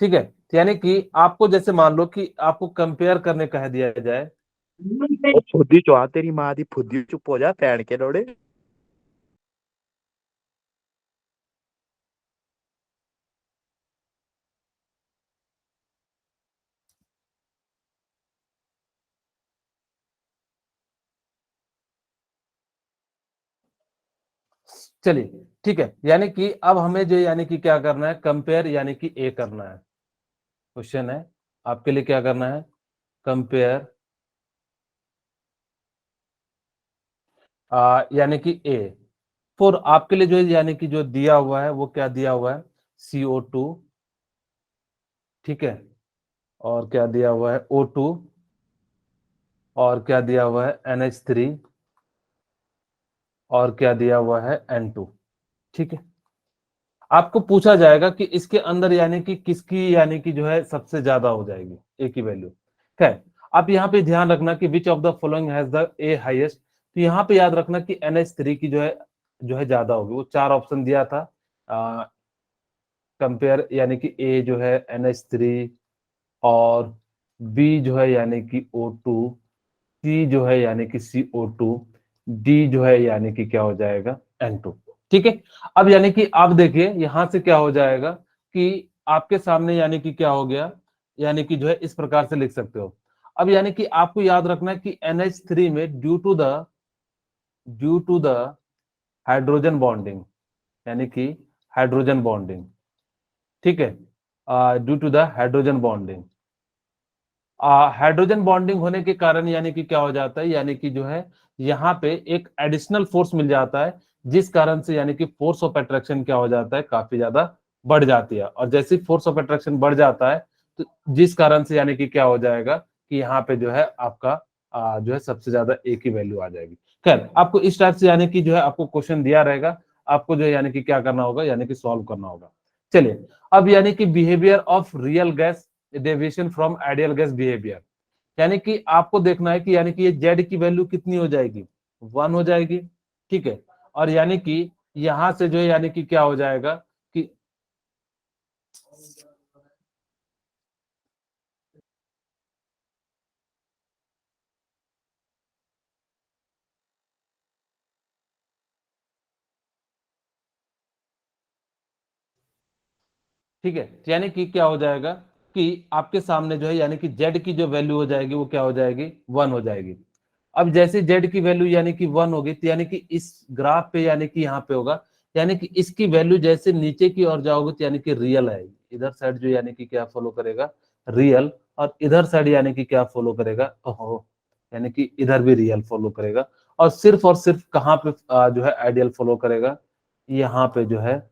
ठीक है, तो यानी कि आपको जैसे मान लो कि आपको कंपेयर करने कह दिया जाए। ओ फुद्दी चौहा तेरी माँ दी फुद्दी, चुप हो जा पैण के लोड़े। चलिए ठीक है, यानी कि अब हमें जो यानी कि क्या करना है, कंपेयर यानी कि ए करना है। क्वेश्चन है आपके लिए, क्या करना है, कंपेयर यानी कि ए फॉर, आपके लिए जो है यानी कि जो दिया हुआ है वो क्या दिया हुआ है, CO2। ठीक है, और क्या दिया हुआ है, O2, और क्या दिया हुआ है, NH3, और क्या दिया हुआ है, N2। ठीक है, आपको पूछा जाएगा कि इसके अंदर यानी कि किसकी यानी कि जो है सबसे ज्यादा हो जाएगी, ए की वैल्यू। खैर, आप यहाँ पे ध्यान रखना कि which of the following has the A highest, तो यहाँ पे याद रखना कि NH3 की जो है ज्यादा होगी। वो 4 ऑप्शन दिया था कंपेयर, यानी कि ए जो है NH3, और बी जो है यानी कि O2, सी जो है यानी कि CO2, डी जो है यानी कि क्या हो जाएगा N2। ठीक है, अब यानी कि आप देखिए यहां से क्या हो जाएगा कि आपके सामने यानी कि क्या हो गया, यानी कि जो है इस प्रकार से लिख सकते हो। अब यानी कि आपको याद रखना है कि NH3 में due to the hydrogen bonding, यानी कि हाइड्रोजन बॉन्डिंग, ठीक है, due to the hydrogen bonding, hydrogen bonding होने के कारण यानी कि क्या हो जाता है, यानी कि जो है यहाँ पे एक एडिशनल फोर्स मिल जाता है, जिस कारण से यानी कि फोर्स ऑफ अट्रैक्शन क्या हो जाता है, काफी ज्यादा बढ़ जाती है। और जैसे फोर्स ऑफ अट्रैक्शन बढ़ जाता है तो जिस कारण से यानी कि क्या हो जाएगा कि यहाँ पे जो है आपका जो है सबसे ज्यादा ए की वैल्यू आ जाएगी। खैर, आपको इस टाइप से यानी कि जो है आपको क्वेश्चन दिया रहेगा, आपको जो है यानी कि क्या करना होगा, यानी कि सॉल्व करना होगा। चलिए, अब यानी कि behaviour of real gas deviation from ideal gas behaviour, यानी कि आपको देखना है कि यानी कि ये जेड की वैल्यू कितनी हो जाएगी, 1 हो जाएगी। ठीक है, और यानी कि यहां से जो है यानी कि क्या हो जाएगा कि ठीक है, यानी कि क्या हो जाएगा कि आपके सामने जो है यानी कि जेड की जो वैल्यू हो जाएगी वो क्या हो जाएगी, 1 हो जाएगी। अब जैसे जेड की वैल्यू यानी कि 1 होगी तो यानी कि इस ग्राफ पे यानी कि यहाँ पे होगा, यानी कि इसकी वैल्यू जैसे नीचे की ओर जाओगे तो यानी कि रियल आएगी, इधर साइड जो यानी कि क्या फॉलो करेगा, रियल, और इधर साइड यानी कि क्या फॉलो करेगा, ओहो, यानी कि इधर भी रियल फॉलो करेगा, और सिर्फ कहाँ पे जो है आइडियल फॉलो करेगा, यहाँ पे जो है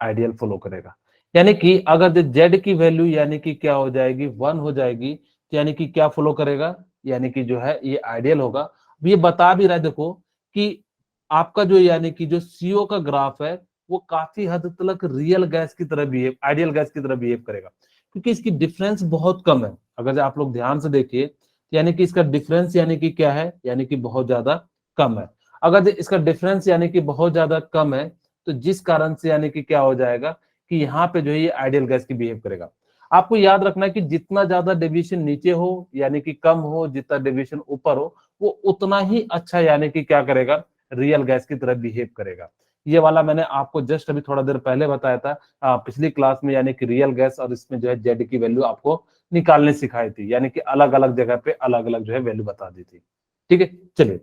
आइडियल फॉलो करेगा। यानी कि अगर जेड की वैल्यू यानी कि क्या हो जाएगी, 1 हो जाएगी, तो यानी कि क्या फॉलो करेगा, यानी कि जो है ये आइडियल होगा। अब ये बता भी रहा है देखो कि आपका जो यानी कि जो सीओ का ग्राफ है वो काफी हद तक रियल गैस की तरह बिहेव, आइडियल गैस की तरह बिहेव करेगा, क्योंकि इसकी डिफरेंस बहुत कम है। अगर आप लोग ध्यान से देखिए यानी कि इसका डिफरेंस यानी कि क्या है, यानी कि बहुत ज्यादा कम है। अगर इसका डिफरेंस यानी कि बहुत ज्यादा कम है तो जिस कारण से यानी कि क्या हो जाएगा कि यहाँ पे जो है ये आइडियल गैस की बिहेव करेगा। आपको याद रखना है कि जितना ज्यादा डेविएशन नीचे हो यानी कि कम हो, जितना डेविएशन ऊपर हो वो उतना ही अच्छा यानी कि क्या करेगा, रियल गैस की तरह बिहेव करेगा। ये वाला मैंने आपको जस्ट अभी थोड़ा देर पहले बताया था पिछली क्लास में, यानी कि रियल गैस और इसमें जो है जेड की वैल्यू आपको निकालने सिखाई थी, यानी कि अलग अलग जगह पे अलग अलग जो है वैल्यू बता दी थी। ठीक है, चलिए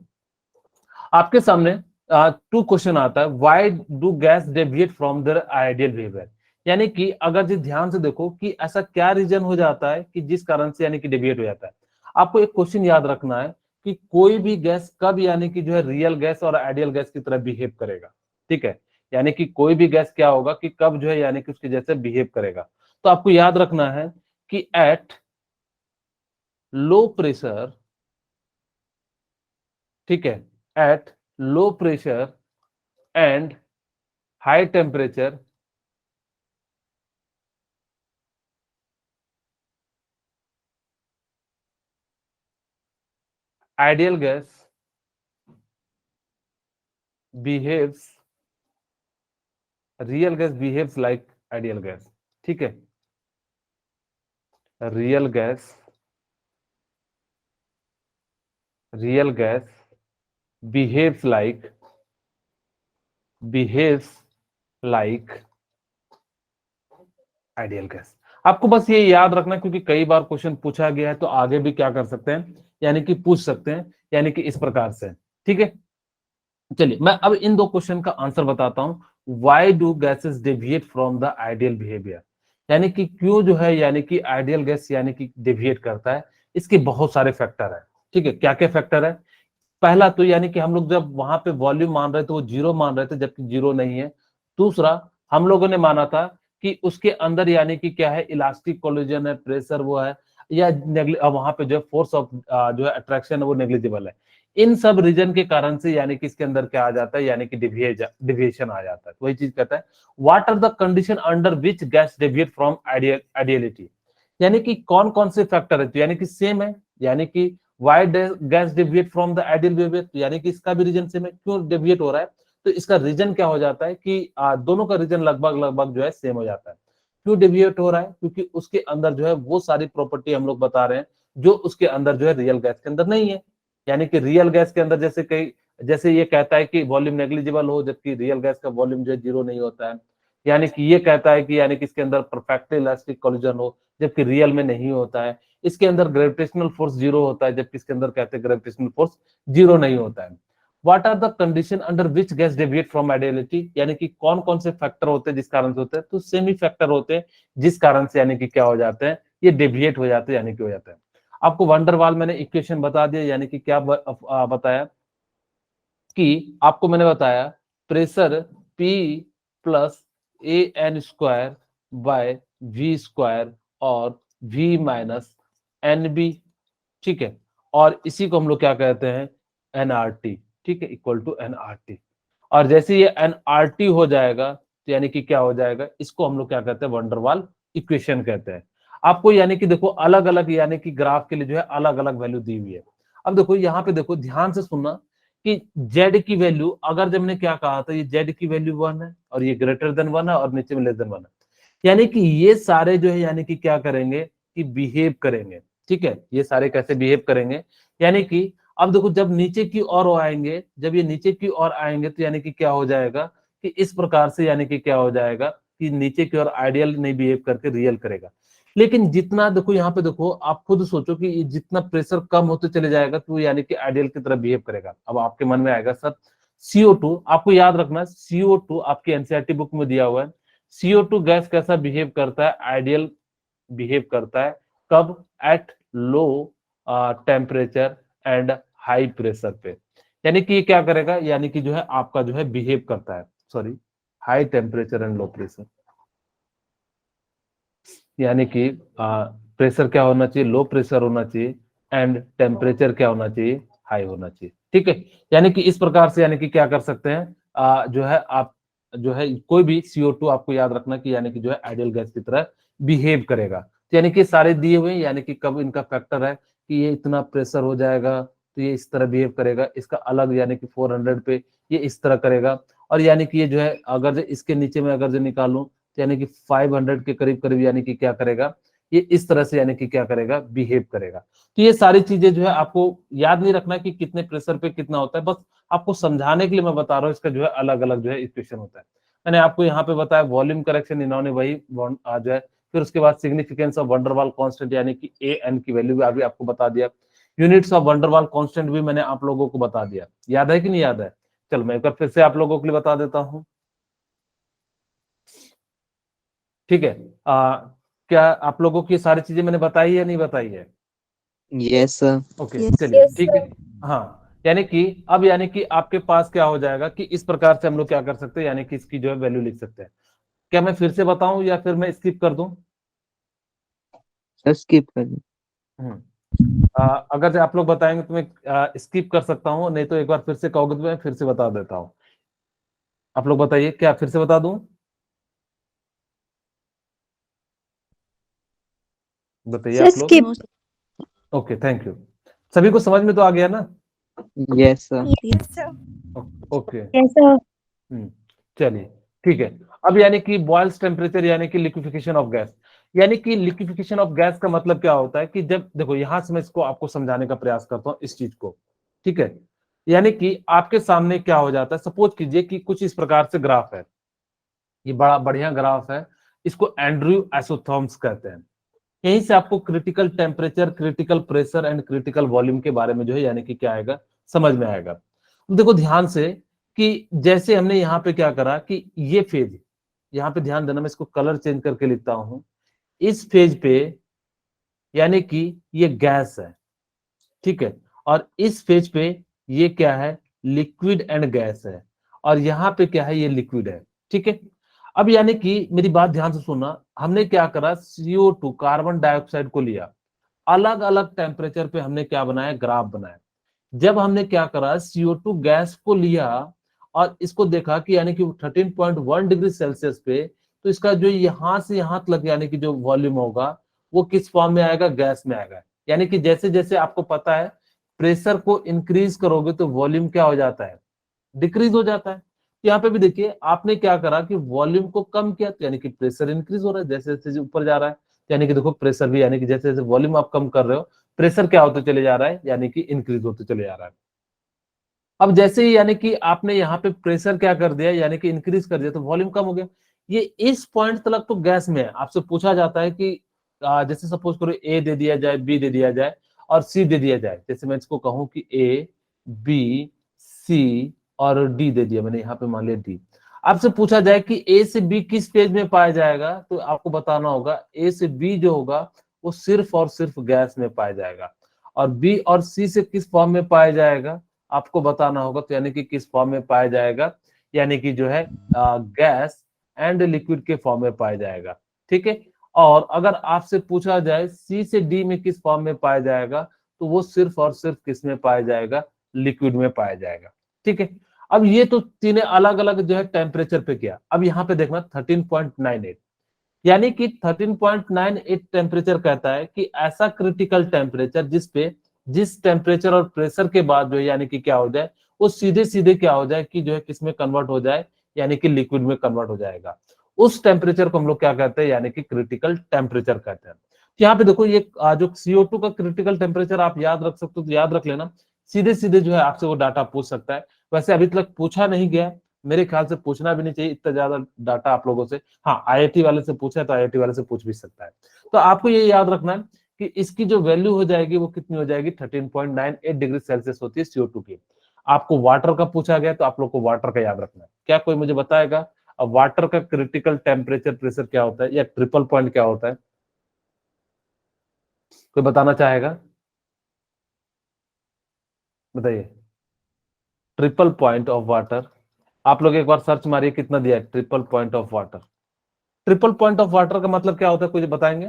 आपके सामने 2 क्वेश्चन आता है, why do gas deviate from their ideal behaviour, यानी कि अगर जी ध्यान से देखो कि ऐसा क्या रीजन हो जाता है कि जिस कारण से यानी कि डेविएट हो जाता है। आपको एक क्वेश्चन याद रखना है कि कोई भी गैस कब यानी कि जो है रियल गैस और आइडियल गैस की तरह बिहेव करेगा। ठीक है, यानी कि कोई भी गैस क्या होगा कि कब जो है यानी कि उसके जैसे बिहेव करेगा। तो आपको याद रखना है कि एट लो प्रेशर, ठीक है, at low pressure and high temperature ideal gas behaves, real gas behaves like ideal gas. ठीक है, real gas behaves like ideal gas. आपको बस ये याद रखना क्योंकि कई बार क्वेश्चन पूछा गया है, तो आगे भी क्या कर सकते हैं, यानी कि पूछ सकते हैं, यानी कि इस प्रकार से। ठीक है, चलिए मैं अब इन 2 क्वेश्चन का आंसर बताता हूं। Why do gases deviate from the ideal behaviour, यानी कि क्यों जो है यानी कि आइडियल गैस यानी कि डेविएट करता है। इसके बहुत सारे फैक्टर है। ठीक है, क्या क्या फैक्टर है। पहला तो यानी कि हम लोग जब वहां पे वॉल्यूम मान रहे थे वो 0 मान रहे थे, जबकि 0 नहीं है। दूसरा, हम लोगों ने माना था कि उसके अंदर यानी कि क्या है, इलास्टिक कोलिजन है, प्रेशर वो है, या वहां पे जो है फोर्स ऑफ जो है अट्रैक्शन है वो नेग्लिजिबल है। इन सब रीजन के कारण से यानी कि इसके अंदर क्या आ जाता है, यानी कि डिविएशन आ जाता है। वही चीज कहता है, what are the condition under which gas deviate from ideality, यानी कि कौन कौन से फैक्टर है, तो यानी कि सेम है, यानी कि why gas deviate from the ideal behaviour, यानी कि इसका भी रीजन सेम है। क्यों डेविएट हो रहा है, तो इसका रीजन क्या हो जाता है कि दोनों का रीजन लगभग लगभग जो है सेम हो जाता है। क्यों डेविएट हो रहा है, क्योंकि उसके अंदर जो है वो सारी प्रॉपर्टी हम लोग बता रहे हैं जो उसके अंदर जो है रियल गैस के अंदर नहीं है। यानी कि रियल गैस के अंदर जैसे ये कहता है कि वॉल्यूम नेग्लिजिबल हो, जबकि रियल गैस का वॉल्यूम जो है 0 नहीं होता है। यानी कि ये कहता है कि यानी कि इसके अंदर परफेक्टली इलास्टिक कोलिजन हो, जबकि रियल में नहीं होता है। इसके अंदर ग्रेविटेशनल फोर्स 0 होता है, जबकि इसके अंदर कहते हैं ग्रेविटेशनल फोर्स 0 नहीं होता है। What are the condition under which gas deviate from ideality, यानी कि कौन कौन से फैक्टर होते हैं जिस कारण से होते हैं, तो सेम ही फैक्टर होते हैं जिस कारण से यानी कि क्या हो जाते हैं, ये डेविएट हो जाते हैं, यानी कि हो जाता है। आपको वंडरवाल मैंने इक्वेशन बता दिया, यानी कि क्या बताया कि आपको मैंने बताया pressure P plus AN square by V square और V माइनस NB, ठीक है, और इसी को हम लोग क्या कहते हैं, NRT, ठीक है, इक्वल टू NRT। और जैसे ये NRT हो जाएगा तो यानी कि क्या हो जाएगा, इसको हम लोग क्या कहते हैं, वंडरवाल इक्वेशन कहते हैं। आपको यानी कि देखो अलग अलग यानी कि ग्राफ के लिए जो है अलग अलग वैल्यू दी हुई है। अब देखो यहाँ पे देखो ध्यान से सुनना कि z की वैल्यू, अगर जब मैंने क्या कहा था, ये z की वैल्यू 1 है और ये ग्रेटर देन 1 है और नीचे में लेस देन 1 है, यानी कि ये सारे जो है यानी कि क्या करेंगे कि बिहेव करेंगे, ठीक है। ये सारे कैसे बिहेव करेंगे, यानी कि अब देखो जब नीचे की ओर आएंगे, जब ये नीचे की ओर आएंगे तो यानी कि क्या हो जाएगा कि इस प्रकार से यानी कि क्या हो जाएगा कि नीचे की ओर आइडियल नहीं बिहेव करके रियल करेगा। लेकिन जितना देखो यहाँ पे देखो, आप खुद सोचो कि जितना प्रेशर कम होते चले जाएगा तो यानी कि आइडियल की तरह बिहेव करेगा। अब आपके मन में आएगा सर CO2, आपको याद रखना CO2 आपकी एनसीईआरटी बुक में दिया हुआ है। CO2 गैस कैसा बिहेव करता है, आइडियल बिहेव करता है, कब, at low temperature and high pressure पे। यानी कि ये क्या करेगा, यानी कि जो है आपका जो है बिहेव करता है, sorry, high temperature and low pressure, यानी कि प्रेशर क्या होना चाहिए, लो प्रेशर होना चाहिए, एंड टेम्परेचर क्या होना चाहिए, हाई होना चाहिए, ठीक है। यानी कि इस प्रकार से यानी कि क्या कर सकते हैं, जो है आप जो है कोई भी CO2 आपको याद रखना कि यानी कि जो है आइडियल गैस की तरह बिहेव करेगा। तो यानी कि सारे दिए हुए, यानी कि कब इनका फैक्टर है कि ये इतना प्रेशर हो जाएगा तो ये इस तरह बिहेव करेगा, इसका अलग यानी कि 400 पे ये इस तरह करेगा, और यानी कि ये जो है अगर इसके नीचे में अगर जो निकालूं यानी कि 500 के करीब करीब यानी कि क्या करेगा, ये इस तरह से यानी कि क्या करेगा, बिहेव करेगा। तो ये सारी चीजें जो है आपको याद नहीं रखना कि कितने प्रेशर पे कितना होता है, बस आपको समझाने के लिए मैं बता रहा हूँ, इसका जो है अलग अलग जो है इक्वेशन होता है। मैंने आपको यहाँ पे बताया वॉल्यूम करेक्शन, इन्होंने वही जो है, फिर उसके बाद सिग्निफिकेंस ऑफ वंडरवाल कांस्टेंट यानी कि AN की वैल्यू भी अभी आपको बता दिया। यूनिट्स ऑफ वंडरवाल कांस्टेंट भी मैंने आप लोगों को बता दिया, याद है कि नहीं याद है? चल मैं एक बार फिर से आप लोगों के लिए बता देता हूँ, ठीक है। क्या आप लोगों की सारी चीजें मैंने बताई है नहीं बताई है? Yes sir. ओके चलिए ठीक है। हाँ यानी कि अब यानी कि आपके पास क्या हो जाएगा कि इस प्रकार से हम लोग क्या कर सकते हैं, यानी कि इसकी जो है वैल्यू लिख सकते हैं। क्या मैं फिर से बताऊं या फिर मैं स्किप कर दूं? सर स्किप कर दो। अगर जो आप लोग बताएंगे तो मैं स्किप कर सकता हूं, नहीं तो एक बार फिर से कहोगे तो मैं फिर से बता देता हूं। आप लोग बताइए, क्या फिर से बता दूं? बताइए आप लोग। Okay thank you. सभी को समझ में तो आ गया ना? Yes sir. ओके चलिए ठीक है। अब यानी कि बॉयल्स टेम्परेचर यानी कि लिक्विफिकेशन ऑफ गैस, यानी कि लिक्विफिकेशन ऑफ गैस का मतलब क्या होता है कि जब देखो यहां से मैं इसको आपको समझाने का प्रयास करता हूं इस चीज को, ठीक है। यानी कि आपके सामने क्या हो जाता है, सपोज कीजिए कि कुछ इस प्रकार से ग्राफ है, ये बड़ा बढ़िया ग्राफ है, इसको एंड्रयू आइसोथर्म्स कहते हैं। यहीं से आपको critical temperature, critical pressure and critical volume के बारे में जो है यानी कि क्या आएगा, समझ में आएगा। देखो ध्यान से कि जैसे हमने यहाँ पे क्या करा कि ये फेज, यहाँ पे ध्यान देना, मैं इसको कलर चेंज करके लिखता हूं, इस फेज पे यानी कि ये गैस है, ठीक है, और इस फेज पे ये क्या है, लिक्विड एंड गैस है, और यहाँ पे क्या है, ये लिक्विड है, ठीक है। अब यानी कि मेरी बात ध्यान से सुनना, हमने क्या करा, CO2 कार्बन डाइऑक्साइड को लिया, अलग अलग टेम्परेचर पे हमने क्या बनाया, ग्राफ बनाया। जब हमने क्या करा, CO2 गैस को लिया और इसको देखा कि यानी कि 13.1 डिग्री सेल्सियस पे, तो इसका जो यहां से यहां तक यानी कि जो वॉल्यूम होगा वो किस फॉर्म में आएगा, गैस में आएगा। यानी कि जैसे जैसे आपको पता है प्रेशर को इंक्रीज करोगे तो वॉल्यूम क्या हो जाता है, डिक्रीज हो जाता है। यहाँ पे भी देखिए आपने क्या करा कि वॉल्यूम को कम किया, तो यानी कि प्रेशर इंक्रीज हो रहा है जैसे जैसे ऊपर जा रहा है। यानी कि देखो प्रेशर भी, यानी कि जैसे जैसे वॉल्यूम आप कम कर रहे हो प्रेशर क्या होते चले जा रहा है, यानी कि इंक्रीज होते चले जा रहा है। अब जैसे ही यानी कि आपने यहाँ पे प्रेशर क्या कर दिया, यानी कि इंक्रीज कर दिया, तो वॉल्यूम कम हो गया। ये इस पॉइंट तक तो गैस में है। आपसे पूछा जाता है कि जैसे सपोज करो ए दे दिया जाए, बी दे दिया जाए और सी दे दिया जाए। जैसे मैं इसको कहूं कि ए, बी, सी और डी दे दिया मैंने, यहाँ पे मान लिया डी। आपसे पूछा जाए कि ए से बी किस पेज में पाया जाएगा, तो आपको बताना होगा ए से बी जो होगा वो सिर्फ और सिर्फ गैस में पाया जाएगा, और बी और सी से किस फॉर्म में पाया जाएगा आपको बताना होगा। तो यानी कि किस फॉर्म में पाया जाएगा, यानी कि जो है गैस एंड लिक्विड के फॉर्म में पाया जाएगा। ठीक है। और अगर आपसे पूछा जाए सी से डी में किस फॉर्म में पाया जाएगा, तो वो सिर्फ और सिर्फ किस में पाया जाएगा, लिक्विड में पाया जाएगा। ठीक है। अब ये तो तीन अलग अलग जो है टेम्परेचर पे किया। अब यहाँ पे देखना 13.98, यानी कि 13.98 टेम्परेचर कहता है कि ऐसा क्रिटिकल टेम्परेचर जिस टेम्परेचर और प्रेशर के बाद जो है यानी कि क्या हो जाए, वो सीधे सीधे क्या हो जाए कि जो है किस में कन्वर्ट हो जाए, यानी कि लिक्विड में कन्वर्ट हो जाएगा। उस टेम्परेचर को हम लोग क्या कहते हैं, यानी कि क्रिटिकल टेम्परेचर कहते हैं। तो यहाँ पे देखो ये जो CO2 का क्रिटिकल टेम्परेचर आप याद रख सकते हो, तो याद रख लेना। सीधे सीधे जो है आपसे वो डाटा पूछ सकता है। वैसे अभी तक पूछा नहीं गया, मेरे ख्याल से पूछना भी नहीं चाहिए इतना ज्यादा डाटा आप लोगों से। हाँ, IIT वाले से पूछा है तो IIT वाले से पूछ भी सकता है। तो आपको ये याद रखना है कि इसकी जो वैल्यू हो जाएगी वो कितनी हो जाएगी, 13.98 डिग्री सेल्सियस होती है CO2 की। आपको वाटर का पूछा गया तो आप लोग को वाटर का याद रखना है। क्या कोई मुझे बताएगा अब वाटर का क्रिटिकल टेम्परेचर प्रेशर क्या होता है, या ट्रिपल पॉइंट क्या होता है, कोई बताना चाहेगा, बताइए। ट्रिपल पॉइंट ऑफ वाटर, आप लोग एक बार सर्च मारिए कितना दिया है triple point of water. Triple point of water का मतलब क्या होता है, कुछ बताएंगे?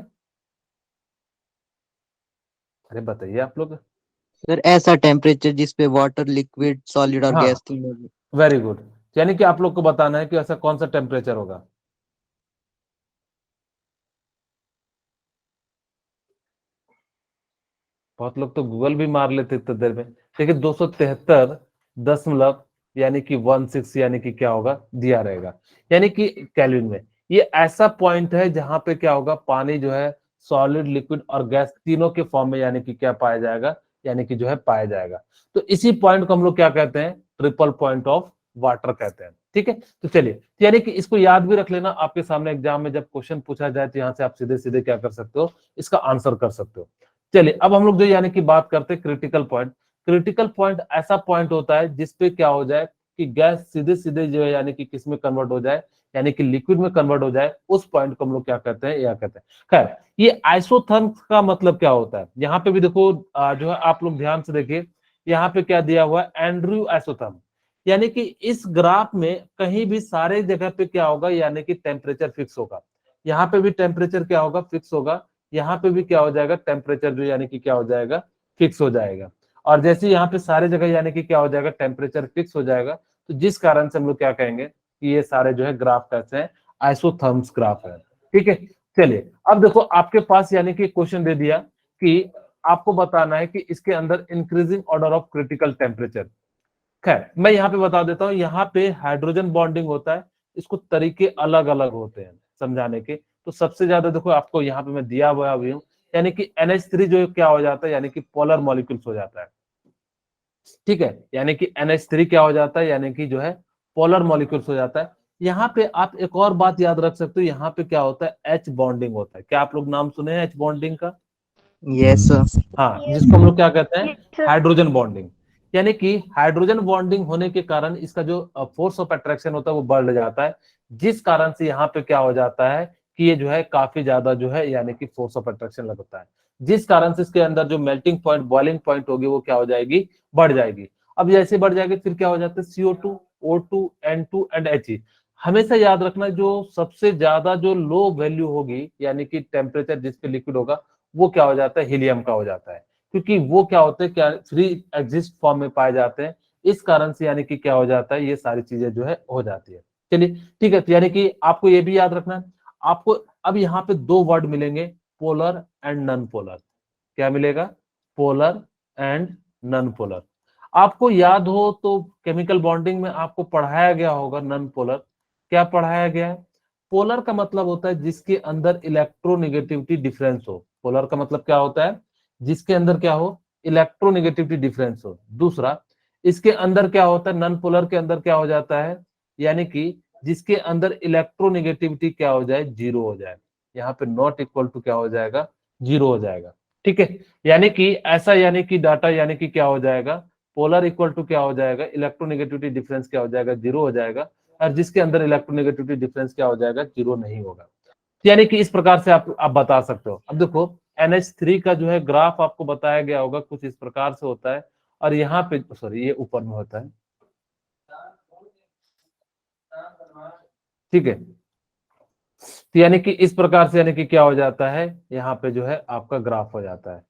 अरे बताइए आप लोग। सर ऐसा टेम्परेचर जिसपे वाटर, लिक्विड, सॉलिड और हाँ, गैस तीनों हो। Very good. यानी कि आप लोग को बताना है कि ऐसा कौन सा टेम्परेचर होगा। बहुत लोग तो गूगल भी मार लेते इतने देर में। देखिए 273 यानी कि 16, यानी कि क्या होगा दिया रहेगा, यानी कि केल्विन में। ये ऐसा पॉइंट है जहां पे क्या होगा, पानी जो है सॉलिड, लिक्विड और गैस तीनों के फॉर्म में यानी कि क्या पाया जाएगा, यानी कि जो है पाया जाएगा। तो इसी पॉइंट को हम लोग क्या कहते हैं, ट्रिपल पॉइंट ऑफ वाटर कहते हैं। ठीक है। तो चलिए, यानी कि इसको याद भी रख लेना, आपके सामने एग्जाम में जब क्वेश्चन पूछा जाए तो यहाँ से आप सीधे सीधे क्या कर सकते हो, इसका आंसर कर सकते हो। चलिए अब हम लोग जो यानी कि बात करते हैं क्रिटिकल पॉइंट। क्रिटिकल पॉइंट ऐसा पॉइंट होता है जिसपे क्या हो जाए कि गैस सीधे सीधे जो है यानी कि किस में कन्वर्ट हो जाए, यानी कि लिक्विड में कन्वर्ट हो जाए। उस पॉइंट को हम लोग क्या कहते हैं, या कहते हैं। खैर, ये आइसोथर्म्स का मतलब क्या होता है, यहाँ पे भी देखो जो है आप लोग ध्यान से देखिए, यहाँ पे क्या दिया हुआ है, एंड्रयू आइसोथर्म। यानी कि इस ग्राफ में कहीं भी सारे जगह पे क्या होगा, यानी कि टेम्परेचर फिक्स होगा। यहाँ पे भी टेम्परेचर क्या होगा, फिक्स होगा। यहाँ पे भी क्या हो जाएगा, टेम्परेचर जो यानी कि क्या हो जाएगा, फिक्स हो जाएगा। और जैसे यहाँ पे सारे जगह यानी कि क्या हो जाएगा, टेम्परेचर फिक्स हो जाएगा, तो जिस कारण से हम लोग क्या कहेंगे कि ये सारे जो है ग्राफ कैसे हैं, आइसोथर्म्स ग्राफ है। ठीक है। चलिए अब देखो आपके पास यानी कि क्वेश्चन दे दिया कि आपको बताना है कि इसके अंदर increasing order of critical temperature. खैर मैं यहाँ पे बता देता हूँ, यहाँ पे हाइड्रोजन बॉन्डिंग होता है, इसको तरीके अलग अलग होते हैं समझाने के। तो सबसे ज्यादा देखो आपको यहाँ पे मैं दिया हुआ भी हूँ, यानी कि NH3 जो क्या हो जाता है, यानी कि पोलर मॉलिक्यूल्स हो जाता है। ठीक है। यानी कि NH3 क्या हो जाता है, यानी कि जो है पोलर मॉलिक्यूल्स हो जाता है। यहाँ पे आप एक और बात याद रख सकते हो, यहाँ पे क्या होता है, H बॉन्डिंग होता है। क्या आप लोग नाम सुने हैं H बॉन्डिंग का? Yes sir. हाँ, जिसको हम लोग क्या कहते हैं, हाइड्रोजन बॉन्डिंग। यानी कि हाइड्रोजन बॉन्डिंग होने के कारण इसका जो फोर्स ऑफ अट्रैक्शन होता है वो बढ़ जाता है, जिस कारण से यहाँ पे क्या हो जाता है कि ये जो है काफी ज्यादा जो है यानी कि फोर्स ऑफ अट्रैक्शन लगता है, जिस कारण से इसके अंदर जो मेल्टिंग पॉइंट, बॉइलिंग पॉइंट होगी वो क्या हो जाएगी, बढ़ जाएगी। अब जैसे बढ़ जाएगी फिर क्या हो जाता है, CO2, O2, N2 and He। हमेशा याद रखना जो सबसे ज्यादा जो लो वैल्यू होगी, यानी कि टेम्परेचर जिसपे लिक्विड होगा, वो क्या हो जाता है, हीलियम का हो जाता है, क्योंकि वो क्या होते हैं, क्या फ्री एग्जिस्ट फॉर्म में पाए जाते हैं। इस कारण से यानी कि क्या हो जाता है, ये सारी चीजें जो है हो जाती है। चलिए ठीक है। तो यानी कि आपको ये भी याद रखना है। आपको अब यहाँ पे दो वर्ड मिलेंगे, पोलर एंड नॉन पोलर। क्या मिलेगा? Polar and non polar. आपको याद हो तो केमिकल बॉन्डिंग में आपको पढ़ाया गया होगा नॉन पोलर। क्या पढ़ाया गया है? पोलर का मतलब होता है जिसके अंदर इलेक्ट्रोनेगेटिविटी डिफरेंस हो। पोलर का मतलब क्या होता है? जिसके अंदर क्या हो? इलेक्ट्रोनेगेटिविटी डिफरेंस हो। दूसरा, इसके अंदर क्या होता है? नॉन पोलर के अंदर क्या हो जाता है? यानी कि जिसके अंदर इलेक्ट्रोनेगेटिविटी क्या हो जाए? जीरो हो जाए। यहाँ पे नॉट इक्वल टू क्या हो जाएगा? जीरो हो जाएगा। ठीक है, यानी कि ऐसा, यानी कि डाटा, यानी कि क्या हो जाएगा? पोलर इक्वल टू क्या हो जाएगा? इलेक्ट्रोनेगेटिविटी डिफरेंस क्या हो जाएगा? जीरो हो जाएगा। और जिसके अंदर इलेक्ट्रोनेगेटिविटी डिफरेंस क्या हो जाएगा? जीरो नहीं होगा। यानी कि इस प्रकार से आप बता सकते हो। अब देखो, NH3 का जो है ग्राफ आपको बताया गया होगा, कुछ इस प्रकार से होता है। और यहाँ पे सॉरी, ये ऊपर में होता है। ठीक है, तो यानी कि इस प्रकार से, यानी कि क्या हो जाता है? यहाँ पे जो है आपका ग्राफ हो जाता है।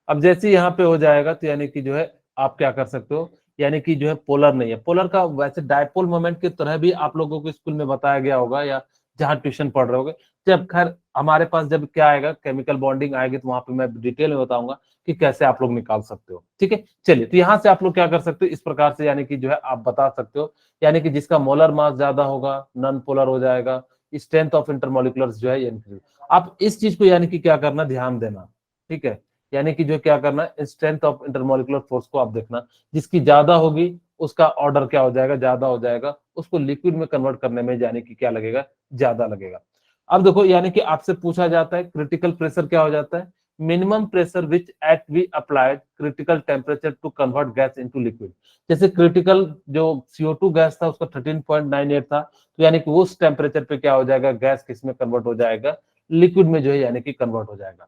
अब जैसे यहाँ पे हो जाएगा तो यानी कि जो है आप क्या कर सकते हो? यानी कि जो है पोलर नहीं है। पोलर का वैसे डायपोल मोमेंट की तरह भी आप लोगों को स्कूल में बताया गया होगा, या जहाँ ट्यूशन पढ़ रहे होगे। जब खैर हमारे पास जब क्या आएगा, केमिकल बॉन्डिंग आएगी, तो वहां पे मैं डिटेल में बताऊंगा कि कैसे आप लोग निकाल सकते हो। ठीक है, चलिए, तो यहाँ से आप लोग क्या कर सकते हो? इस प्रकार से यानी कि जो है आप बता सकते हो। यानी कि जिसका मोलर मास ज्यादा होगा नॉन पोलर हो जाएगा, स्ट्रेंथ ऑफ इंटरमोलिकुलर्स जो है इंक्रीज। आप इस चीज को यानी कि क्या करना, ध्यान देना। ठीक है, यानी कि जो क्या करना, स्ट्रेंथ ऑफ इंटरमोलिकुलर फोर्स को आप देखना। जिसकी ज्यादा होगी उसका ऑर्डर क्या हो जाएगा? ज्यादा हो जाएगा। उसको लिक्विड में कन्वर्ट करने में यानी कि क्या लगेगा? ज्यादा लगेगा। अब देखो, यानी कि आपसे पूछा जाता है क्रिटिकल प्रेशर क्या हो जाता है? Minimum pressure which at we applied critical temperature to convert gas into liquid. जैसे क्रिटिकल जो CO2 गैस था उसका 13.98 था, तो यानी कि उस टेम्परेचर पे क्या हो जाएगा? गैस किस में कन्वर्ट हो जाएगा? लिक्विड में जो है यानी कि कन्वर्ट हो जाएगा।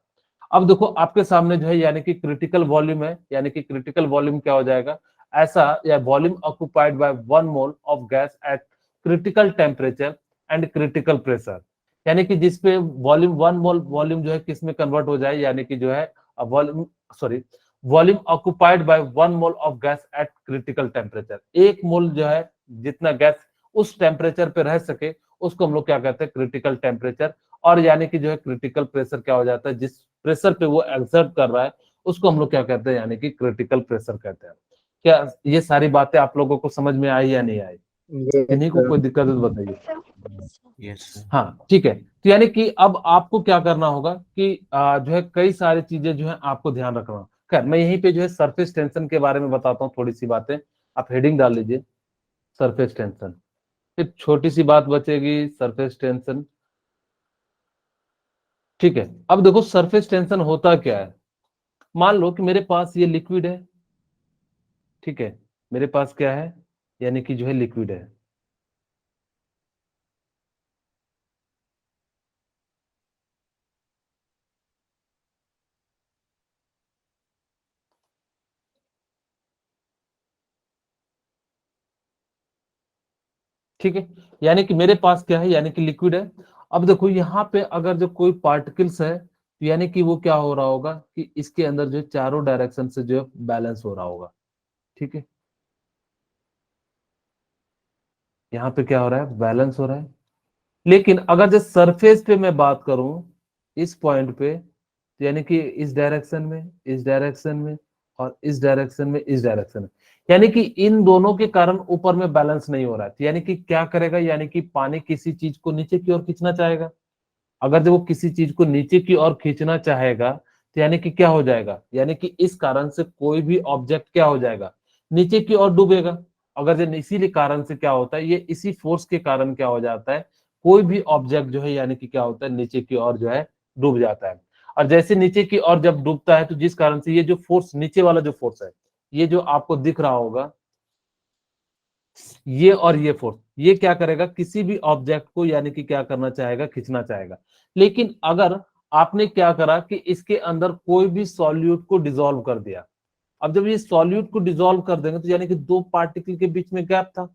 अब देखो आपके सामने जो है यानी कि क्रिटिकल वॉल्यूम है। यानी कि क्रिटिकल वॉल्यूम क्या हो जाएगा? ऐसा, या volume occupied by 1 mole of gas at critical temperature and critical pressure. यानी कि जिसपे वॉल्यूम 1 मोल वॉल्यूम जो है किस में कन्वर्ट हो जाए? यानी कि जो है volume, sorry, volume occupied by 1 mole of gas at critical temperature. 1 मोल जो है जितना गैस उस टेम्परेचर पे रह सके, उसको हम लोग क्या कहते हैं? Critical temperature. और यानी कि जो है क्रिटिकल प्रेशर क्या हो जाता है? जिस प्रेशर पे वो एक्सर्ट कर रहा है उसको हम लोग क्या कहते हैं? यानी कि क्रिटिकल प्रेशर कहते हैं। क्या ये सारी बातें आप लोगों को समझ में आई या नहीं आई? किन्हीं को कोई दिक्कत है तो बताइए। यस। हाँ, ठीक है, तो यानी कि अब आपको क्या करना होगा कि जो है कई सारी चीजें जो है आपको ध्यान रखना। खैर, मैं यहीं पे जो है सरफेस टेंशन के बारे में बताता हूँ थोड़ी सी बातें। आप हेडिंग डाल लीजिए, सरफेस टेंशन। एक छोटी सी बात बचेगी, सरफेस टेंशन। ठीक है, अब देखो सरफेस टेंशन होता क्या है। मान लो कि मेरे पास ये लिक्विड है। ठीक है, मेरे पास क्या है? यानी कि जो है लिक्विड है। ठीक है, यानी कि मेरे पास क्या है? यानी कि लिक्विड है। अब देखो यहाँ पे अगर जो कोई पार्टिकल्स है, तो यानी कि वो क्या हो रहा होगा कि इसके अंदर जो है चारों डायरेक्शन से जो है बैलेंस हो रहा होगा। ठीक है, यहाँ पे क्या हो रहा है? बैलेंस हो रहा है। लेकिन अगर जो सरफेस पे मैं बात करूं, इस पॉइंट पे, तो यानी कि इस डायरेक्शन में, इस डायरेक्शन में, और इस डायरेक्शन में, इस डायरेक्शन में, यानी कि इन दोनों के कारण ऊपर में बैलेंस नहीं हो रहा है। तो यानी कि क्या करेगा? यानी कि पानी किसी चीज को नीचे की ओर खींचना चाहेगा। अगर जब वो किसी चीज को नीचे की ओर खींचना चाहेगा, तो यानी कि क्या हो जाएगा? यानी कि इस कारण से कोई भी ऑब्जेक्ट क्या हो जाएगा? नीचे की ओर डूबेगा। अगर जो इसीलिए कारण से क्या होता है, ये इसी फोर्स के कारण क्या हो जाता है? कोई भी ऑब्जेक्ट जो है यानी कि क्या होता है? नीचे की ओर जो है डूब जाता है। और जैसे नीचे की ओर जब डूबता है, तो जिस कारण से ये जो फोर्स, नीचे वाला जो फोर्स है, ये जो आपको दिख रहा होगा, ये और ये फोर्स, ये क्या करेगा? किसी भी ऑब्जेक्ट को यानी कि क्या करना चाहेगा? खींचना चाहेगा। लेकिन अगर आपने क्या करा कि इसके अंदर कोई भी सॉल्यूट को डिसॉल्व कर दिया, अब जब ये सॉल्यूट को डिसॉल्व कर देंगे, तो यानी कि दो पार्टिकल के बीच में गैप था,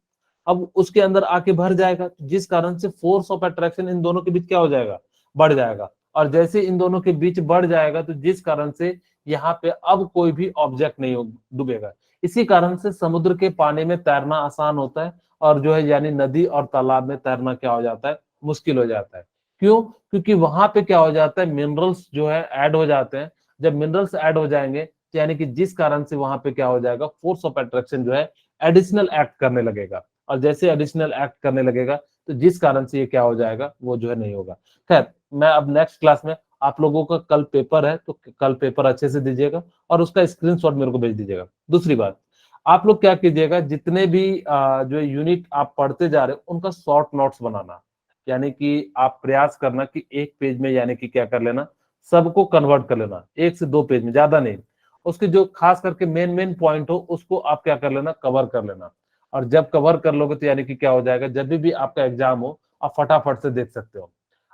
अब उसके अंदर आके भर जाएगा, जिस कारण से फोर्स ऑफ अट्रैक्शन इन दोनों के बीच क्या हो जाएगा? बढ़ जाएगा। और जैसे इन दोनों के बीच बढ़ जाएगा, तो जिस कारण से यहाँ पे अब कोई भी ऑब्जेक्ट नहीं डूबेगा। इसी कारण से समुद्र के पानी में तैरना आसान होता है, और जो है यानी नदी और तालाब में तैरना क्या हो जाता है? मुश्किल हो जाता है। क्यों? क्योंकि वहां पे क्या हो जाता है, मिनरल्स जो है ऐड हो जाते हैं। जब मिनरल्स ऐड हो जाएंगे तो यानी कि जिस कारण से वहां पे क्या हो जाएगा, फोर्स ऑफ अट्रैक्शन जो है एडिशनल एक्ट करने लगेगा। और जैसे एडिशनल एक्ट करने लगेगा तो जिस कारण से ये क्या हो जाएगा, वो जो है नहीं होगा। खैर, मैं अब नेक्स्ट क्लास में, आप लोगों का कल पेपर है तो कल पेपर अच्छे से दीजिएगा और उसका स्क्रीनशॉट मेरे को भेज दीजिएगा। दूसरी बात, आप लोग क्या कीजिएगा, जितने भी जो यूनिट आप पढ़ते जा रहे हो उनका शॉर्ट नोट्स बनाना। यानी कि आप प्रयास करना कि एक पेज में यानी कि क्या कर लेना, सबको कन्वर्ट कर लेना, 1 से 2 पेज में, ज्यादा नहीं। उसके जो खास करके मेन मेन पॉइंट हो उसको आप क्या कर लेना, कवर कर लेना। और जब कवर कर लोगे तो यानी कि क्या हो जाएगा, जब भी आपका एग्जाम हो आप फटाफट से देख सकते हो।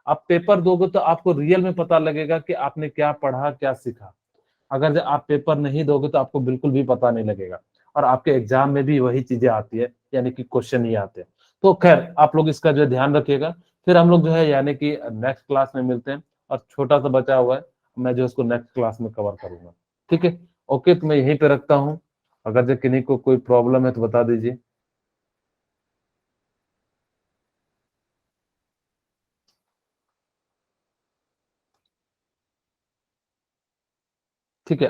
आप पेपर दोगे तो आपको रियल में पता लगेगा कि आपने क्या पढ़ा, क्या सीखा। अगर जब आप पेपर नहीं दोगे तो आपको बिल्कुल भी पता नहीं लगेगा, और आपके एग्जाम में भी वही चीजें आती है, यानी कि क्वेश्चन ही आते हैं। तो खैर, आप लोग इसका जो है ध्यान रखिएगा। फिर हम लोग जो है यानी कि नेक्स्ट क्लास में मिलते हैं, और छोटा सा बचा हुआ है, मैं जो इसको नेक्स्ट क्लास में कवर करूंगा। ठीक है, ओके, तो मैं यहीं पे रखता हूँ। अगर जो किन्हीं को कोई प्रॉब्लम है तो बता दीजिए। ठीक है।